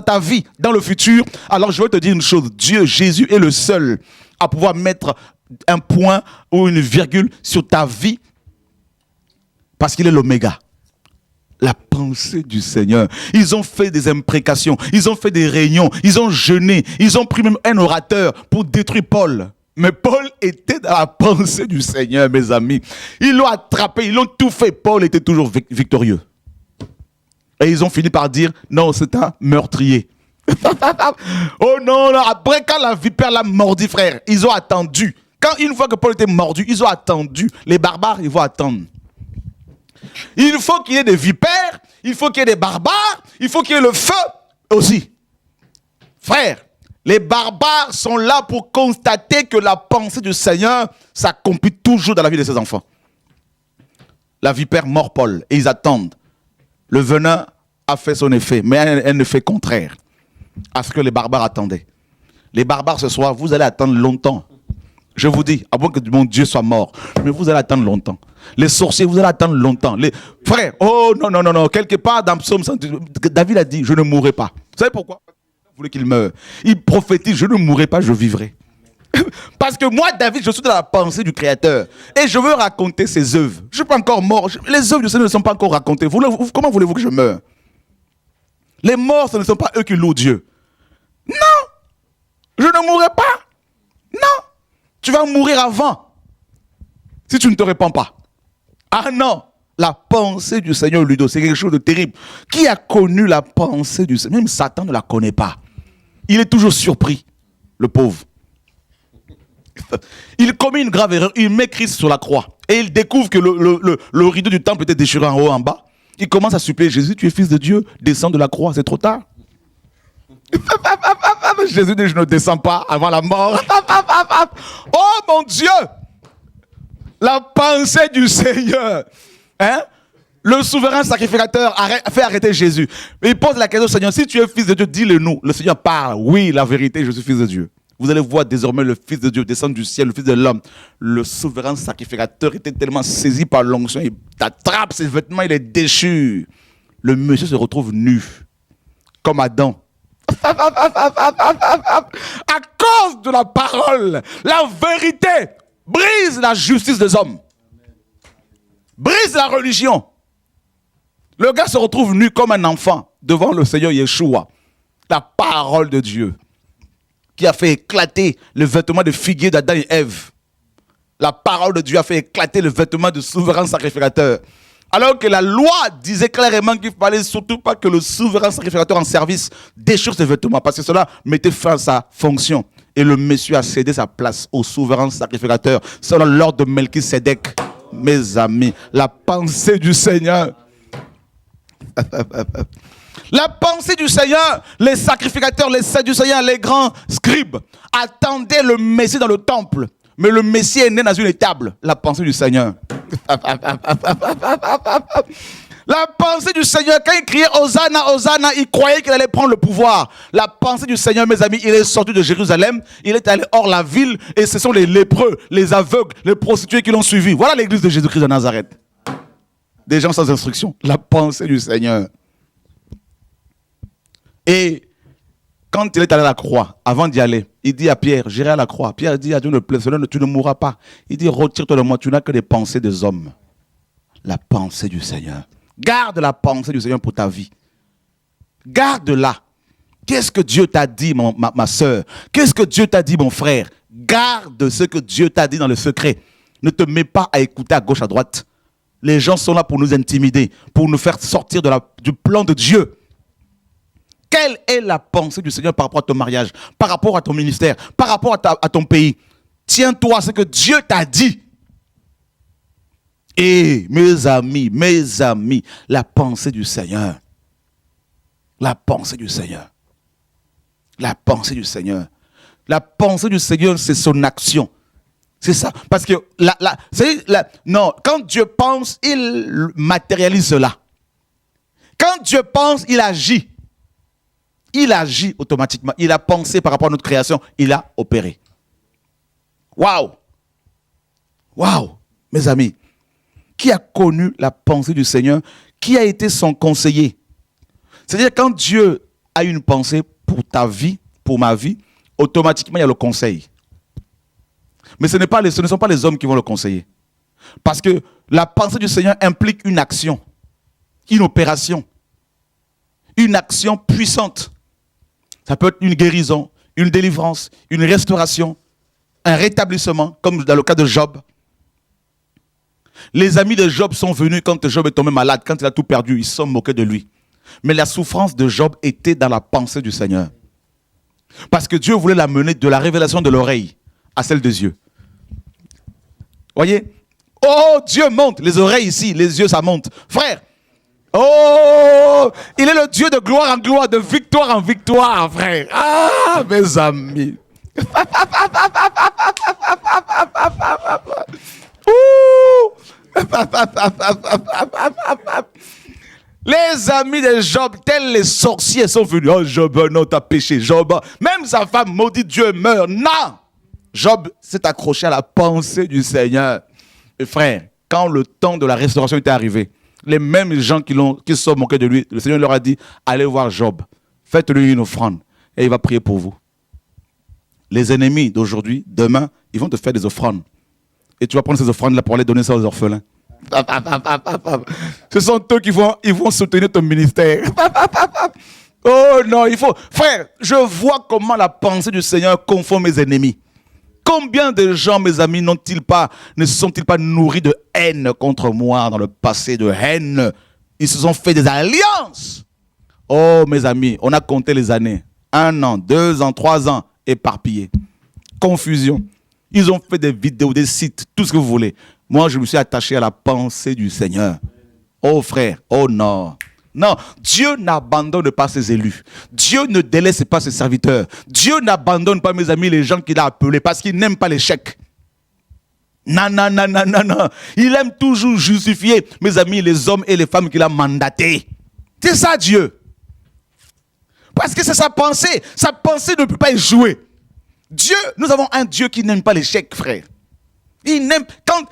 C: ta vie dans le futur, alors je veux te dire une chose, Dieu, Jésus est le seul à pouvoir mettre un point ou une virgule sur ta vie parce qu'il est l'oméga. La pensée du Seigneur. Ils ont fait des imprécations, ils ont fait des réunions, ils ont jeûné, ils ont pris même un orateur pour détruire Paul. Mais Paul était dans la pensée du Seigneur, mes amis. Ils l'ont attrapé, ils l'ont tout fait. Paul était toujours victorieux. Et ils ont fini par dire, non, c'est un meurtrier. Oh non, non, après quand la vipère l'a mordu, frère, ils ont attendu. Une fois que Paul était mordu, ils ont attendu. Les barbares, ils vont attendre. Il faut qu'il y ait des vipères, il faut qu'il y ait des barbares, il faut qu'il y ait le feu aussi. Frère, les barbares sont là pour constater que la pensée du Seigneur s'accomplit toujours dans la vie de ses enfants. La vipère mord Paul et ils attendent. Le venin a fait son effet, mais un effet contraire à ce que les barbares attendaient. Les barbares ce soir, vous allez attendre longtemps. Je vous dis, à moins que mon Dieu soit mort, mais vous allez attendre longtemps. Les sorciers, vous allez attendre longtemps. Les frères, oh non, non, non, non. Quelque part dans Psaume 100, David a dit, je ne mourrai pas. Vous savez pourquoi? Il voulait qu'il meure. Il prophétise, je ne mourrai pas, je vivrai. Parce que moi, David, je suis dans la pensée du Créateur. Et je veux raconter ses œuvres. Je ne suis pas encore mort. Les œuvres du Seigneur ne sont pas encore racontées. Comment voulez-vous que je meure? Les morts, ce ne sont pas eux qui louent Dieu. Non! Je ne mourrai pas. Non! Tu vas mourir avant. Si tu ne te répands pas. Ah non! La pensée du Seigneur, Ludo, c'est quelque chose de terrible. Qui a connu la pensée du Seigneur? Même Satan ne la connaît pas. Il est toujours surpris, le pauvre. Il commet une grave erreur. Il met Christ sur la croix. Et il découvre que le rideau du temple était déchiré en haut, en bas. Il commence à supplier Jésus, tu es fils de Dieu, descends de la croix, c'est trop tard. Jésus dit, je ne descends pas avant la mort. Oh mon Dieu! La pensée du Seigneur. Hein? Le souverain sacrificateur fait arrêter Jésus. Il pose la question au Seigneur, si tu es fils de Dieu, dis-le nous. Le Seigneur parle, oui, la vérité, je suis fils de Dieu. Vous allez voir désormais le Fils de Dieu descendre du ciel, le Fils de l'homme. Le souverain sacrificateur était tellement saisi par l'onction, il attrape ses vêtements, il les déchire. Le monsieur se retrouve nu, comme Adam. À cause de la parole, la vérité brise la justice des hommes. Brise la religion. Le gars se retrouve nu comme un enfant devant le Seigneur Yeshua. La parole de Dieu qui a fait éclater le vêtement de figuier d'Adam et Ève. La parole de Dieu a fait éclater le vêtement du souverain sacrificateur. Alors que la loi disait clairement qu'il ne fallait surtout pas que le souverain sacrificateur en service déchire ses vêtements, parce que cela mettait fin à sa fonction. Et le monsieur a cédé sa place au souverain sacrificateur, selon l'ordre de Melchisédek. Mes amis, la pensée du Seigneur. La pensée du Seigneur, les sacrificateurs, les sadducéens, les grands scribes attendaient le Messie dans le temple. Mais le Messie est né dans une étable. La pensée du Seigneur. La pensée du Seigneur, quand il criait Hosanna, Hosanna, il croyait qu'il allait prendre le pouvoir. La pensée du Seigneur, mes amis, il est sorti de Jérusalem, il est allé hors la ville, et ce sont les lépreux, les aveugles, les prostituées qui l'ont suivi. Voilà l'église de Jésus-Christ de Nazareth. Des gens sans instruction. La pensée du Seigneur. Et quand il est allé à la croix, avant d'y aller, il dit à Pierre, j'irai à la croix. Pierre dit à Dieu, tu ne mourras pas. Il dit, retire-toi de moi, tu n'as que des pensées des hommes. La pensée du Seigneur. Garde la pensée du Seigneur pour ta vie. Garde-la. Qu'est-ce que Dieu t'a dit, ma soeur? Qu'est-ce que Dieu t'a dit, mon frère? Garde ce que Dieu t'a dit dans le secret. Ne te mets pas à écouter à gauche, à droite. Les gens sont là pour nous intimider, pour nous faire sortir du plan de Dieu. Quelle est la pensée du Seigneur par rapport à ton mariage, par rapport à ton ministère, par rapport à ton pays? Tiens-toi à ce que Dieu t'a dit. Et mes amis, la pensée du Seigneur. La pensée du Seigneur. La pensée du Seigneur. La pensée du Seigneur, c'est son action. C'est ça. Parce que non, quand Dieu pense, il matérialise cela. Quand Dieu pense, il agit. Il agit automatiquement. Il a pensé par rapport à notre création. Il a opéré. Waouh! Waouh! Mes amis, qui a connu la pensée du Seigneur? Qui a été son conseiller? C'est-à-dire, quand Dieu a une pensée pour ta vie, pour ma vie, automatiquement, il y a le conseil. Mais ce ne sont pas les hommes qui vont le conseiller. Parce que la pensée du Seigneur implique une action, une opération, une action puissante. Ça peut être une guérison, une délivrance, une restauration, un rétablissement, comme dans le cas de Job. Les amis de Job sont venus quand Job est tombé malade, quand il a tout perdu, ils se sont moqués de lui. Mais la souffrance de Job était dans la pensée du Seigneur. Parce que Dieu voulait l'amener de la révélation de l'oreille à celle des yeux. Voyez? Oh, Dieu monte, les oreilles ici, les yeux ça monte. Frère, oh, il est le Dieu de gloire en gloire, de victoire en victoire, frère. Ah, mes amis. Les amis de Job, tels les sorciers sont venus. Oh, Job, non, t'as péché. Job, même sa femme maudit Dieu meurt. Non! Job s'est accroché à la pensée du Seigneur. Et frère, quand le temps de la restauration était arrivé, les mêmes gens qui se sont moqués de lui, le Seigneur leur a dit, allez voir Job, faites-lui une offrande et il va prier pour vous. Les ennemis d'aujourd'hui, demain, ils vont te faire des offrandes. Et tu vas prendre ces offrandes-là pour aller donner ça aux orphelins. Ce sont eux qui vont soutenir ton ministère. Oh non, il faut... Frère, je vois comment la pensée du Seigneur confond mes ennemis. Combien de gens, mes amis, ne se sont-ils pas nourris de haine contre moi dans le passé, de haine? Ils se sont fait des alliances. Oh, mes amis, on a compté les années. 1 an, 2 ans, 3 ans, éparpillés. Confusion. Ils ont fait des vidéos, des sites, tout ce que vous voulez. Moi, je me suis attaché à la pensée du Seigneur. Oh frère, oh non. Non, Dieu n'abandonne pas ses élus. Dieu ne délaisse pas ses serviteurs. Dieu n'abandonne pas, mes amis, les gens qu'il a appelés parce qu'il n'aime pas l'échec. Non, non, non, non, non, non. Il aime toujours justifier, mes amis, les hommes et les femmes qu'il a mandatés. C'est ça, Dieu. Parce que c'est sa pensée. Sa pensée ne peut pas échouer. Dieu, nous avons un Dieu qui n'aime pas l'échec, frère. Il n'aime... Quand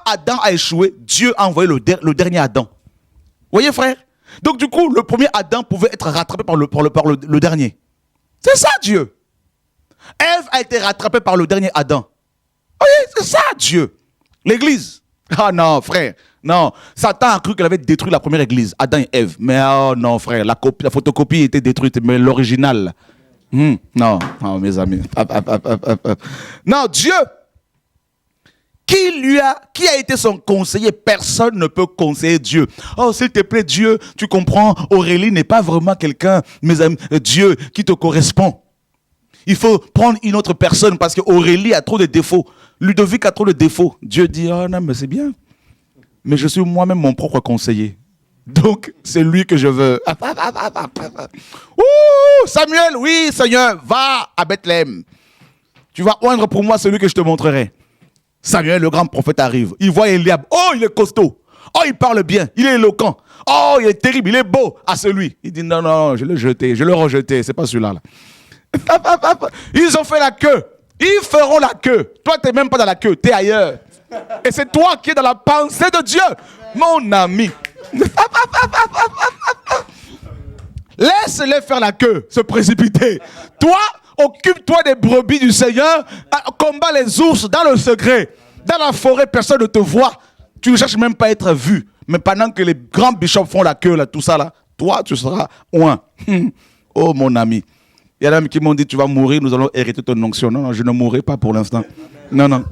C: Adam a échoué, Dieu a envoyé le dernier Adam. Vous voyez, frère? Donc, du coup, le premier Adam pouvait être rattrapé par le dernier. C'est ça, Dieu. Ève a été rattrapée par le dernier Adam. Vous voyez, c'est ça, Dieu. L'église. Ah non, frère. Non. Satan a cru qu'elle avait détruit la première église, Adam et Ève. Mais oh non, frère, la photocopie était détruite, mais l'original... non, mes amis. Non, Dieu Qui a été son conseiller? Personne ne peut conseiller Dieu. Oh, s'il te plaît, Dieu, tu comprends, Aurélie n'est pas vraiment quelqu'un, mes amis, Dieu, qui te correspond. Il faut prendre une autre personne parce qu'Aurélie a trop de défauts. Ludovic a trop de défauts. Dieu dit, oh non, mais c'est bien. Mais je suis moi-même mon propre conseiller. Donc, c'est lui que je veux. Ouh, Samuel, oui, Seigneur, va à Bethléem. Tu vas oindre pour moi celui que je te montrerai. Samuel, le grand prophète, arrive. Il voit Eliab. Oh, il est costaud. Oh, il parle bien. Il est éloquent. Oh, il est terrible. Il est beau à celui. Il dit, non, non, je l'ai jeté. Je l'ai rejeté. C'est pas celui-là. Là. Ils ont fait la queue. Ils feront la queue. Toi, tu n'es même pas dans la queue. Tu es ailleurs. Et c'est toi qui es dans la pensée de Dieu. Mon ami. Laisse-les faire la queue, se précipiter. Toi, occupe-toi des brebis du Seigneur. Combat les ours dans le secret. Dans la forêt, personne ne te voit. Tu ne cherches même pas à être vu. Mais pendant que les grands bishops font la queue, là, tout ça, là, toi, tu seras oint. Oh, mon ami. Il y a des qui m'ont dit, tu vas mourir, nous allons hériter ton onction. Non, non, je ne mourrai pas pour l'instant. Non, non.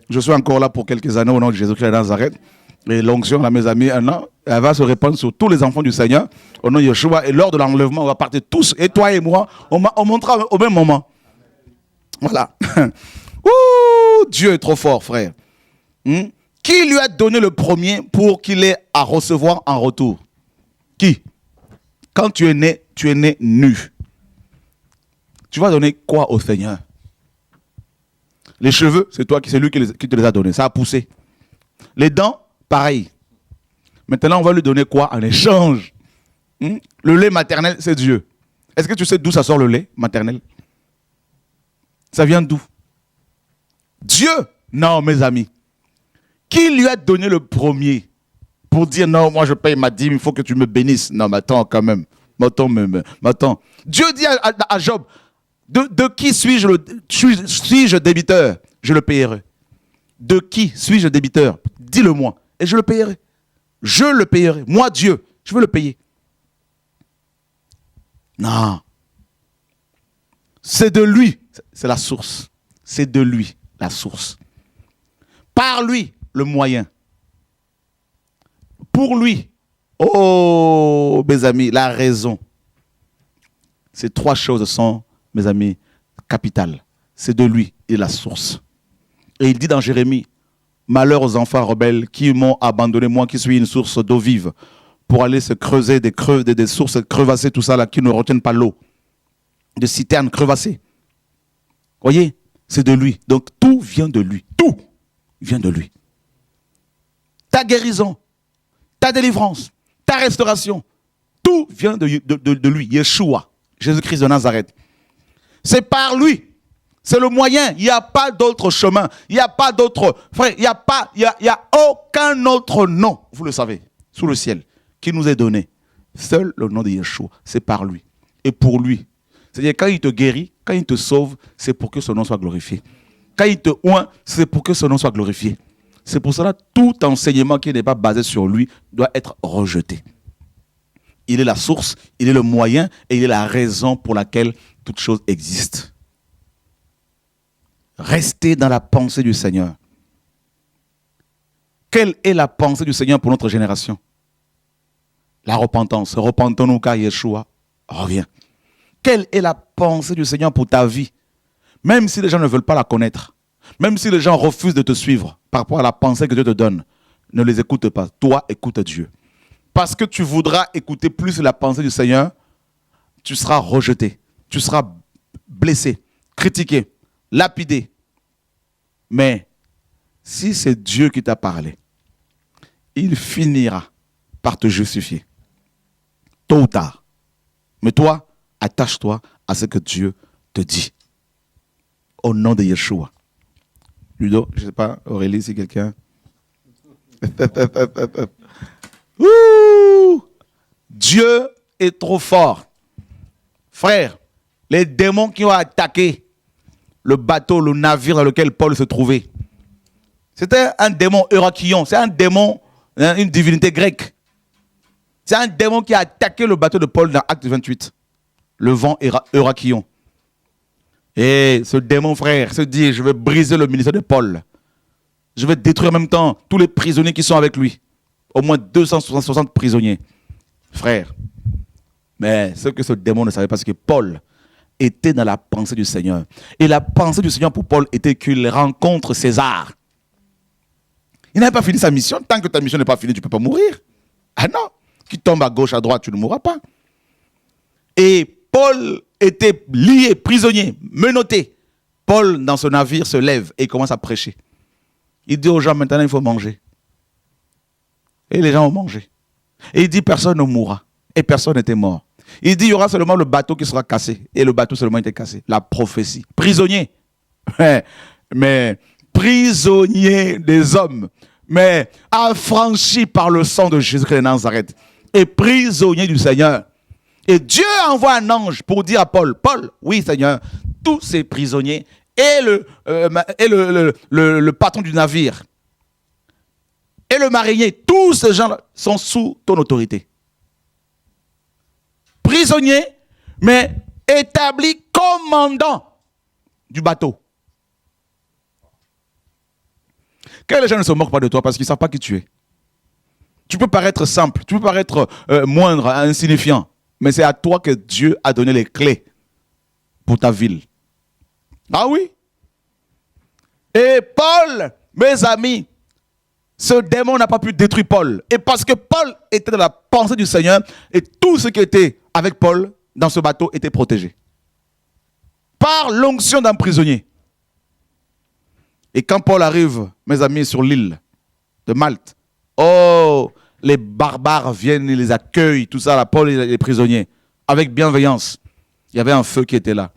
C: Je suis encore là pour quelques années au nom de Jésus-Christ de Nazareth. Et l'onction, là, mes amis, un an, elle va se répandre sur tous les enfants du Seigneur, au nom de Yeshua. Et lors de l'enlèvement, on va partir tous, et toi et moi, on montera au même moment. Voilà. Ouh, Dieu est trop fort, frère. Qui lui a donné le premier pour qu'il ait à recevoir en retour? Qui? Quand tu es né nu. Tu vas donner quoi au Seigneur? Les cheveux, c'est toi, c'est lui qui te les a donnés. Ça a poussé. Les dents, pareil. Maintenant, on va lui donner quoi en échange? Le lait maternel, c'est Dieu. Est-ce que tu sais d'où ça sort le lait maternel? Ça vient d'où? Dieu? Non, mes amis. Qui lui a donné le premier pour dire non, moi je paye ma dîme, il faut que tu me bénisses? Non, mais attends quand même. Attends. Dieu dit à Job, de qui suis-je débiteur? Je le payerai. De qui suis-je débiteur? Dis-le-moi et je le payerai. Je le payerai. Moi, Dieu, je veux le payer. Non. C'est de lui. C'est la source. C'est de lui, la source. Par lui, le moyen. Pour lui, oh, mes amis, la raison. Ces trois choses sont, mes amis, capitales. C'est de lui et la source. Et il dit dans Jérémie, malheur aux enfants rebelles qui m'ont abandonné, moi qui suis une source d'eau vive, pour aller se creuser des sources crevassées, tout ça là, qui ne retiennent pas l'eau. Des citernes crevassées. Voyez, c'est de lui. Donc tout vient de lui. Tout vient de lui. Ta guérison, ta délivrance, ta restauration, tout vient de lui. Yeshua, Jésus-Christ de Nazareth. C'est par lui. C'est le moyen. Il n'y a pas d'autre chemin. Il n'y a pas d'autre... Frère, il n'y a aucun autre nom, vous le savez, sous le ciel, qui nous est donné. Seul le nom de Yeshua, c'est par lui. Et pour lui. C'est-à-dire, quand il te guérit, quand il te sauve, c'est pour que son nom soit glorifié. Quand il te oint, c'est pour que son nom soit glorifié. C'est pour cela tout enseignement qui n'est pas basé sur lui doit être rejeté. Il est la source, il est le moyen et il est la raison pour laquelle toute chose existe. Restez dans la pensée du Seigneur. Quelle est la pensée du Seigneur pour notre génération? La repentance. Repentons-nous car Yeshua revient. Quelle est la pensée du Seigneur pour ta vie? Même si les gens ne veulent pas la connaître, même si les gens refusent de te suivre par rapport à la pensée que Dieu te donne, ne les écoute pas. Toi, écoute Dieu. Parce que tu voudras écouter plus la pensée du Seigneur, tu seras rejeté, tu seras blessé, critiqué, lapidé. Mais si c'est Dieu qui t'a parlé, il finira par te justifier. Tôt ou tard. Mais toi, attache-toi à ce que Dieu te dit. Au nom de Yeshua. Ludo, je ne sais pas, Aurélie, si quelqu'un... Ouh! Dieu est trop fort. Frère, les démons qui ont attaqué le bateau, le navire dans lequel Paul se trouvait, c'était un démon Eurakillon, c'est un démon, une divinité grecque. C'est un démon qui a attaqué le bateau de Paul dans Acte 28. Le vent Eurakillon. Et ce démon, frère, se dit, je vais briser le ministère de Paul. Je vais détruire en même temps tous les prisonniers qui sont avec lui. Au moins 260 prisonniers. Frère. Mais ce que ce démon ne savait pas, c'est que Paul était dans la pensée du Seigneur. Et la pensée du Seigneur pour Paul était qu'il rencontre César. Il n'avait pas fini sa mission. Tant que ta mission n'est pas finie, tu ne peux pas mourir. Ah non. Qui tombe à gauche, à droite, tu ne mourras pas. Et Paul était lié, prisonnier, menotté. Paul, dans ce navire, se lève et commence à prêcher. Il dit aux gens, maintenant, il faut manger. Et les gens ont mangé. Et il dit, personne ne mourra. Et personne n'était mort. Il dit, il y aura seulement le bateau qui sera cassé. Et le bateau seulement était cassé. La prophétie. Prisonnier. Mais prisonnier des hommes. Mais affranchi par le sang de Jésus-Christ de Nazareth. Et prisonnier du Seigneur. Et Dieu envoie un ange pour dire à Paul, Paul, oui Seigneur, tous ces prisonniers et le patron du navire et le marinier, tous ces gens sont sous ton autorité. Prisonnier, mais établi commandant du bateau. Que les gens ne se moquent pas de toi parce qu'ils ne savent pas qui tu es. Tu peux paraître simple, tu peux paraître moindre, insignifiant, mais c'est à toi que Dieu a donné les clés pour ta ville. Ah oui? Et Paul, mes amis, ce démon n'a pas pu détruire Paul. Et parce que Paul était dans la pensée du Seigneur, et tout ce qui était avec Paul dans ce bateau était protégé. Par l'onction d'un prisonnier. Et quand Paul arrive, mes amis, sur l'île de Malte, oh, les barbares viennent, ils les accueillent, tout ça, là, Paul et les prisonniers, avec bienveillance. Il y avait un feu qui était là.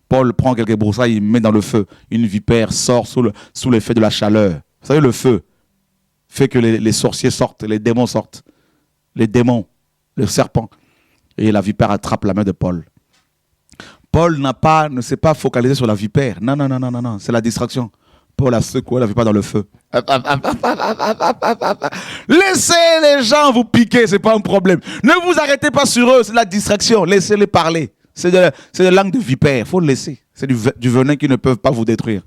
C: Paul prend quelques broussailles, il met dans le feu. Une vipère sort sous l'effet de la chaleur. Vous savez, le feu fait que les sorciers sortent, les démons sortent. Les démons, le serpent. Et la vipère attrape la main de Paul. Paul ne s'est pas focalisé sur la vipère. Non, non, non, non, non, non, c'est la distraction. Paul a secoué la vipère dans le feu. Laissez les gens vous piquer, c'est pas un problème. Ne vous arrêtez pas sur eux, c'est la distraction. Laissez-les parler. C'est de langue de vipère, il faut le laisser. C'est du venin qui ne peut pas vous détruire.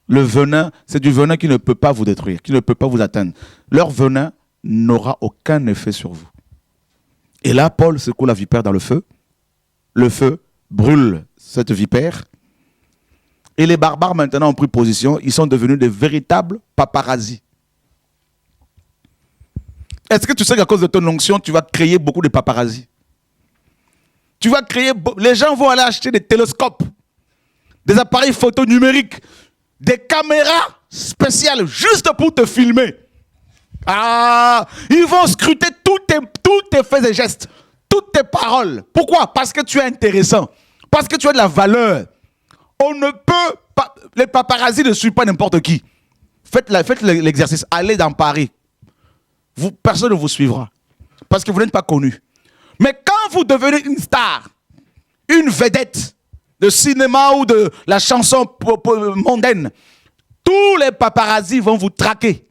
C: Le venin, c'est du venin qui ne peut pas vous détruire, qui ne peut pas vous atteindre. Leur venin n'aura aucun effet sur vous. Et là, Paul secoue la vipère dans le feu. Le feu brûle cette vipère. Et les barbares maintenant ont pris position. Ils sont devenus de véritables paparazzis. Est-ce que tu sais qu'à cause de ton onction, tu vas créer beaucoup de paparazzis? Tu vas créer... Les gens vont aller acheter des télescopes, des appareils photo numériques, des caméras spéciales juste pour te filmer. Ah, ils vont scruter tous tes faits et gestes, toutes tes paroles. Pourquoi? Parce que tu es intéressant. Parce que tu as de la valeur. On ne peut pas... Les paparazzis ne suivent pas n'importe qui. Faites l'exercice. Allez dans Paris. Personne ne vous suivra. Parce que vous n'êtes pas connu. Mais quand vous devenez une star, une vedette de cinéma ou de la chanson mondaine, tous les paparazzis vont vous traquer.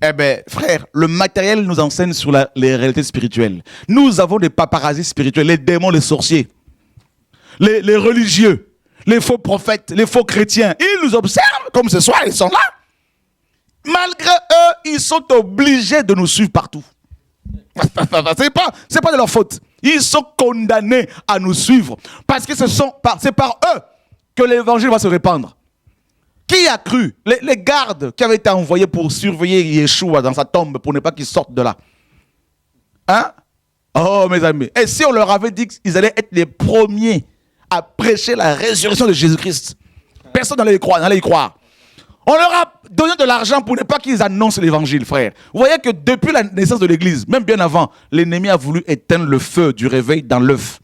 C: Eh bien, frère, le matériel nous enseigne sur les réalités spirituelles. Nous avons des paparazzis spirituels, les démons, les sorciers, les religieux, les faux prophètes, les faux chrétiens. Ils nous observent, comme ce soir, ils sont là. Malgré eux, ils sont obligés de nous suivre partout. C'est pas de leur faute. Ils sont condamnés à nous suivre. Parce que c'est par eux que l'évangile va se répandre. Qui a cru? Les gardes qui avaient été envoyés pour surveiller Yeshua dans sa tombe pour ne pas qu'il sorte de là. Hein? Oh mes amis. Et si on leur avait dit qu'ils allaient être les premiers à prêcher la résurrection de Jésus-Christ, personne n'allait y croire. On leur a donné de l'argent pour ne pas qu'ils annoncent l'évangile, frère. Vous voyez que depuis la naissance de l'église, même bien avant, l'ennemi a voulu éteindre le feu du réveil dans l'œuf.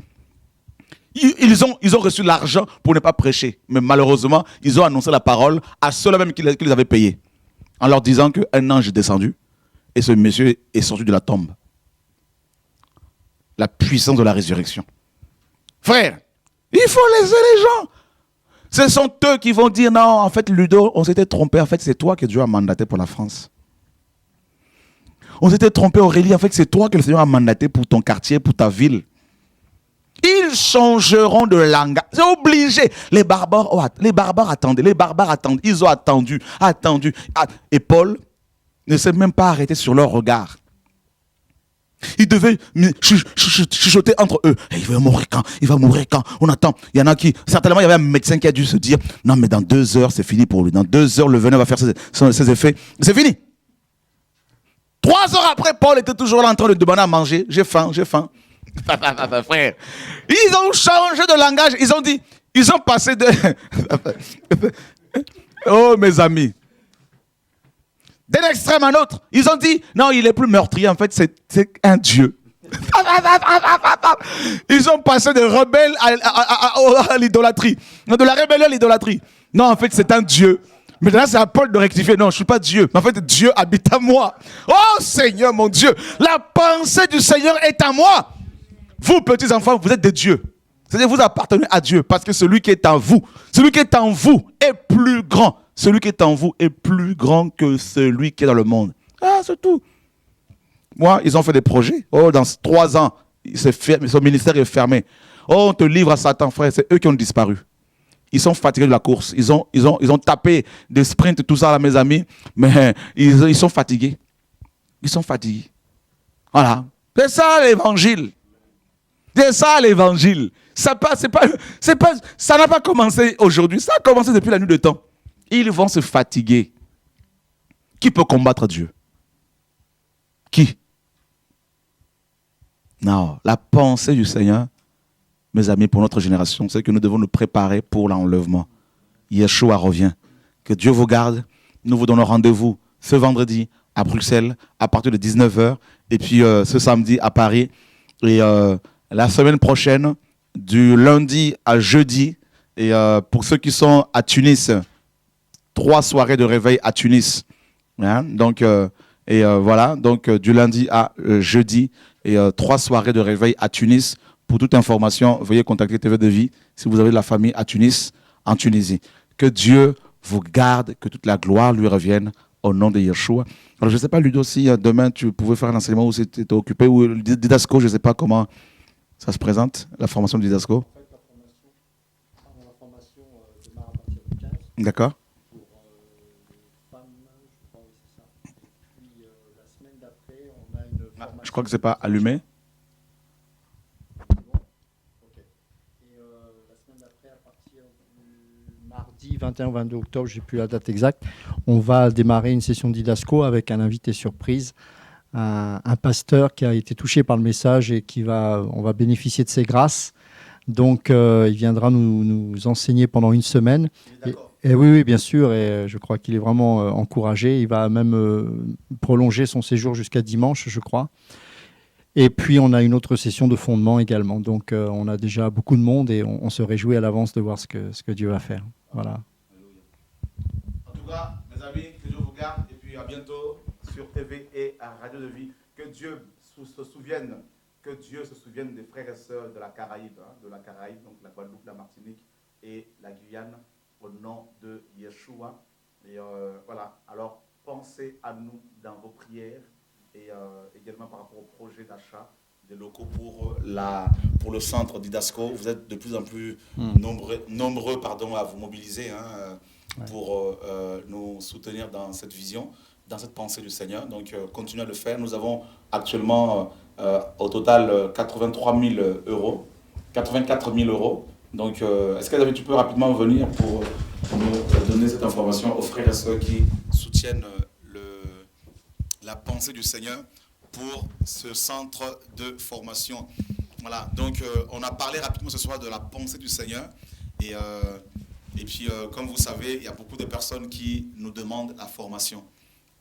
C: Ils ont reçu l'argent pour ne pas prêcher. Mais malheureusement, ils ont annoncé la parole à ceux-là même qui les avaient payés. En leur disant qu'un ange est descendu et ce monsieur est sorti de la tombe. La puissance de la résurrection. Frère, il faut laisser les gens. Ce sont eux qui vont dire, non, en fait, Ludo, on s'était trompé. En fait, c'est toi que Dieu a mandaté pour la France. On s'était trompé, Aurélie. En fait, c'est toi que le Seigneur a mandaté pour ton quartier, pour ta ville. Ils changeront de langage. C'est obligé. Les barbares attendaient. Ils ont attendu. Et Paul ne s'est même pas arrêté sur leur regard. Ils devaient chuchoter entre eux. Il va mourir quand? Il va mourir quand? On attend. Il y en a qui... Certainement, il y avait un médecin qui a dû se dire, non, mais dans 2 heures, c'est fini pour lui. Dans 2 heures, le venin va faire ses effets. C'est fini. 3 heures après, Paul était toujours là en train de demander à manger. J'ai faim. Frère. Ils ont changé de langage. Ils ont passé de... Oh, mes amis. D'un extrême à l'autre, ils ont dit, non, il est plus meurtrier, en fait, c'est un Dieu. Ils ont passé de rebelles à l'idolâtrie. De la rébellion à l'idolâtrie. Non, en fait, c'est un Dieu. Maintenant, c'est à Paul de rectifier. Non, je ne suis pas Dieu. Mais en fait, Dieu habite en moi. Oh Seigneur, mon Dieu, la pensée du Seigneur est en moi. Vous, petits enfants, vous êtes des dieux. C'est-à-dire, vous appartenez à Dieu parce que celui qui est en vous est plus grand. Celui qui est en vous est plus grand que celui qui est dans le monde. Ah, c'est tout. Moi, ils ont fait des projets. Oh, dans 3 ans, son ministère est fermé. Oh, on te livre à Satan, frère. C'est eux qui ont disparu. Ils sont fatigués de la course. Ils ont tapé des sprints, tout ça, là, mes amis. Mais ils sont fatigués. Ils sont fatigués. Voilà. C'est ça l'évangile. C'est ça l'évangile. Ça n'a pas commencé aujourd'hui. Ça a commencé depuis la nuit de temps. Ils vont se fatiguer. Qui peut combattre Dieu? Qui? Non, la pensée du Seigneur, mes amis, pour notre génération, c'est que nous devons nous préparer pour l'enlèvement. Yeshua revient. Que Dieu vous garde. Nous vous donnons rendez-vous ce vendredi à Bruxelles à partir de 19h et puis ce samedi à Paris. Et la semaine prochaine, du lundi à jeudi, et pour ceux qui sont à Tunis, 3 soirées de réveil à Tunis. Hein? Donc, voilà, donc du lundi à jeudi, et 3 soirées de réveil à Tunis. Pour toute information, veuillez contacter TV de Vie si vous avez de la famille à Tunis, en Tunisie. Que Dieu vous garde, que toute la gloire lui revienne au nom de Yeshua. Alors, je ne sais pas, Ludo, si demain tu pouvais faire un enseignement où tu étais occupé, ou le Didasco, je ne sais pas comment ça se présente, la formation du Didasco.
D: La formation démarre à partir du 15.
C: D'accord.
D: Pour femmes, je crois, oui, c'est ça. Puis la semaine d'après, on a une formation.
C: Je crois que ce n'est pas allumé.
D: Et la semaine d'après, à partir du mardi 21 ou 22 octobre, je n'ai plus la date exacte, on va démarrer une session d'Idasco avec un invité surprise, un pasteur qui a été touché par le message et on va bénéficier de ses grâces. Donc, il viendra nous enseigner pendant une semaine. Et oui, bien sûr, et je crois qu'il est vraiment encouragé. Il va même prolonger son séjour jusqu'à dimanche, je crois. Et puis, on a une autre session de fondement également. Donc, on a déjà beaucoup de monde et on se réjouit à l'avance de voir ce que Dieu va faire. Voilà.
C: En tout cas, mes amis, que Dieu vous garde et puis à bientôt sur TV et à Radio de Vie. Que Dieu se souvienne des frères et sœurs de la Caraïbe, donc la Guadeloupe, la Martinique et la Guyane, au nom de Yeshua. Et voilà, alors pensez à nous dans vos prières et également par rapport au projet d'achat des locaux pour le centre d'Idasco. Vous êtes de plus en plus nombreux à vous mobiliser pour nous soutenir dans cette vision, dans cette pensée du Seigneur. Donc, continuez à le faire. Nous avons actuellement au total 84 000 euros. Donc, est-ce que tu peux rapidement venir pour nous donner cette information aux frères et sœurs qui soutiennent la pensée du Seigneur pour ce centre de formation. Voilà, donc on a parlé rapidement ce soir de la pensée du Seigneur. Et puis, comme vous savez, il y a beaucoup de personnes qui nous demandent la formation.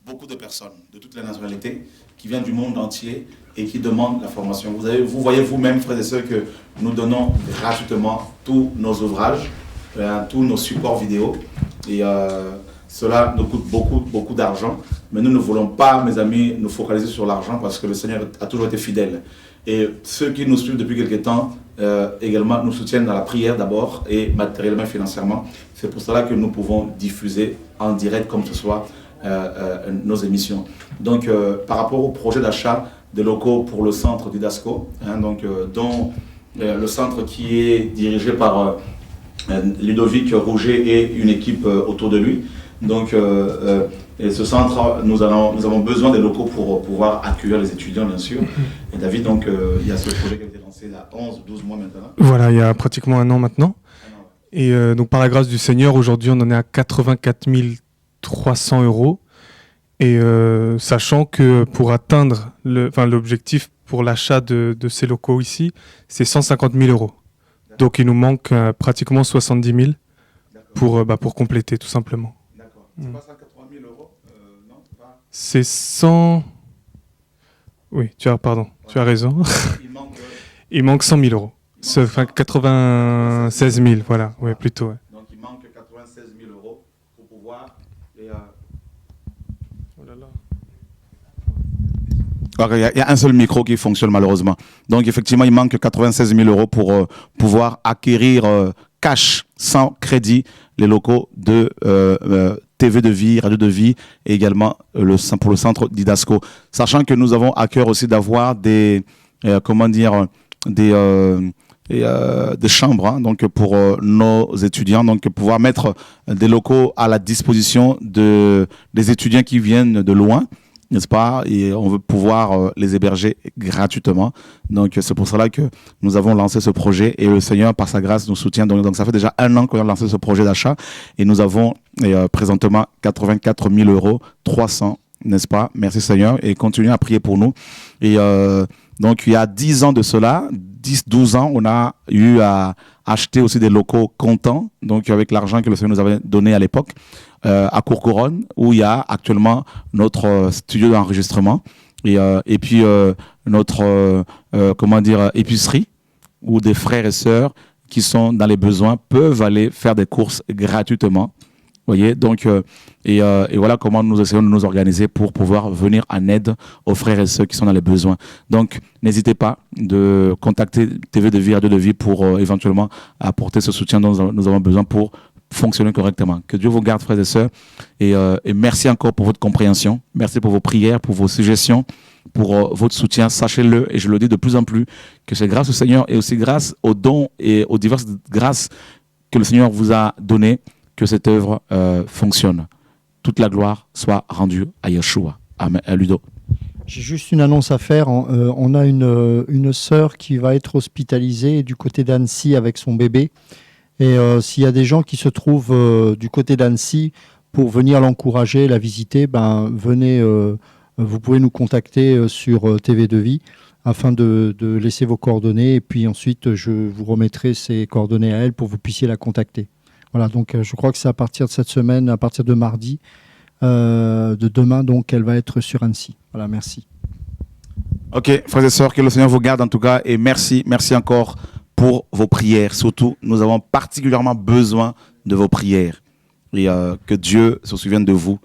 C: Beaucoup de personnes, de toutes les nationalités, qui viennent du monde entier et qui demandent la formation. Vous voyez vous-même, frères et sœurs, que nous donnons gratuitement tous nos ouvrages, tous nos supports vidéo. Et cela nous coûte beaucoup d'argent. Mais nous ne voulons pas, mes amis, nous focaliser sur l'argent parce que le Seigneur a toujours été fidèle. Et ceux qui nous suivent depuis quelque temps, également nous soutiennent dans la prière d'abord et matériellement et financièrement. C'est pour cela que nous pouvons diffuser en direct comme ce soit nos émissions. Donc, par rapport au projet d'achat des locaux pour le centre d'Idasco, dont le centre qui est dirigé par Ludovic Rouget et une équipe autour de lui. Donc, et ce centre, nous avons besoin des locaux pour pouvoir accueillir les étudiants, bien sûr. Et David, donc, il y a ce projet qui a été lancé il y a 12 mois maintenant.
E: Voilà, il y a pratiquement un an maintenant. Et donc, par la grâce du Seigneur, aujourd'hui, on en est à 84 300 €. Et sachant que pour atteindre l'objectif pour l'achat de ces locaux ici, c'est 150 000 €. Donc, il nous manque pratiquement 70 000 pour compléter, tout simplement.
C: D'accord. C'est pas 180 000 €, non, pas...
E: C'est 100... Oui, tu as raison. Il manque 100 000 €. Enfin, 96 000, voilà, ouais, plutôt. Ouais.
C: Donc il manque 96 000 € pour pouvoir...
E: Oh là là.
C: Il y a un seul micro qui fonctionne malheureusement. Donc effectivement, il manque 96 000 € pour pouvoir acquérir cash, sans crédit, les locaux de TV de vie, Radio de vie et également pour le centre Didasco. Sachant que nous avons à cœur aussi d'avoir des chambres, hein, donc pour nos étudiants, donc pouvoir mettre des locaux à la disposition des étudiants qui viennent de loin, n'est-ce pas? Et on veut pouvoir les héberger gratuitement. Donc c'est pour cela que nous avons lancé ce projet et le Seigneur, par sa grâce, nous soutient. Donc ça fait déjà 1 an qu'on a lancé ce projet d'achat et nous avons présentement 84 300 €, n'est-ce pas? Merci Seigneur, et continuez à prier pour nous. Et donc il y a 10 ans de cela, 10-12 ans, on a eu à acheter aussi des locaux comptants, donc avec l'argent que le Seigneur nous avait donné à l'époque, à Courcouronne, où il y a actuellement notre studio d'enregistrement et puis notre épicerie, où des frères et sœurs qui sont dans les besoins peuvent aller faire des courses gratuitement. Voyez, donc et voilà comment nous essayons de nous organiser pour pouvoir venir en aide aux frères et ceux qui sont dans les besoins. Donc n'hésitez pas de contacter TV de vie, Radio de vie pour éventuellement apporter ce soutien dont nous avons besoin pour fonctionner correctement. Que Dieu vous garde, frères et sœurs, et merci encore pour votre compréhension, merci pour vos prières, pour vos suggestions, pour votre soutien. Sachez-le, et je le dis de plus en plus, que c'est grâce au Seigneur et aussi grâce aux dons et aux diverses grâces que le Seigneur vous a données que cette œuvre fonctionne. Toute la gloire soit rendue à Yeshua. Amen. Ludo.
D: J'ai juste une annonce à faire. On a une sœur qui va être hospitalisée du côté d'Annecy avec son bébé. Et s'il y a des gens qui se trouvent du côté d'Annecy pour venir l'encourager, la visiter, venez, vous pouvez nous contacter sur TV de Vie afin de laisser vos coordonnées. Et puis ensuite, je vous remettrai ses coordonnées à elle pour que vous puissiez la contacter. Voilà, donc je crois que c'est à partir de cette semaine, à partir de mardi, de demain, donc elle va être sur Annecy. Voilà, merci.
C: Ok, frères et sœurs, que le Seigneur vous garde en tout cas, et merci encore pour vos prières. Surtout, nous avons particulièrement besoin de vos prières. Et que Dieu se souvienne de vous.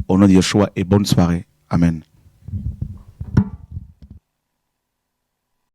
C: Au nom de Yeshua, et bonne soirée. Amen.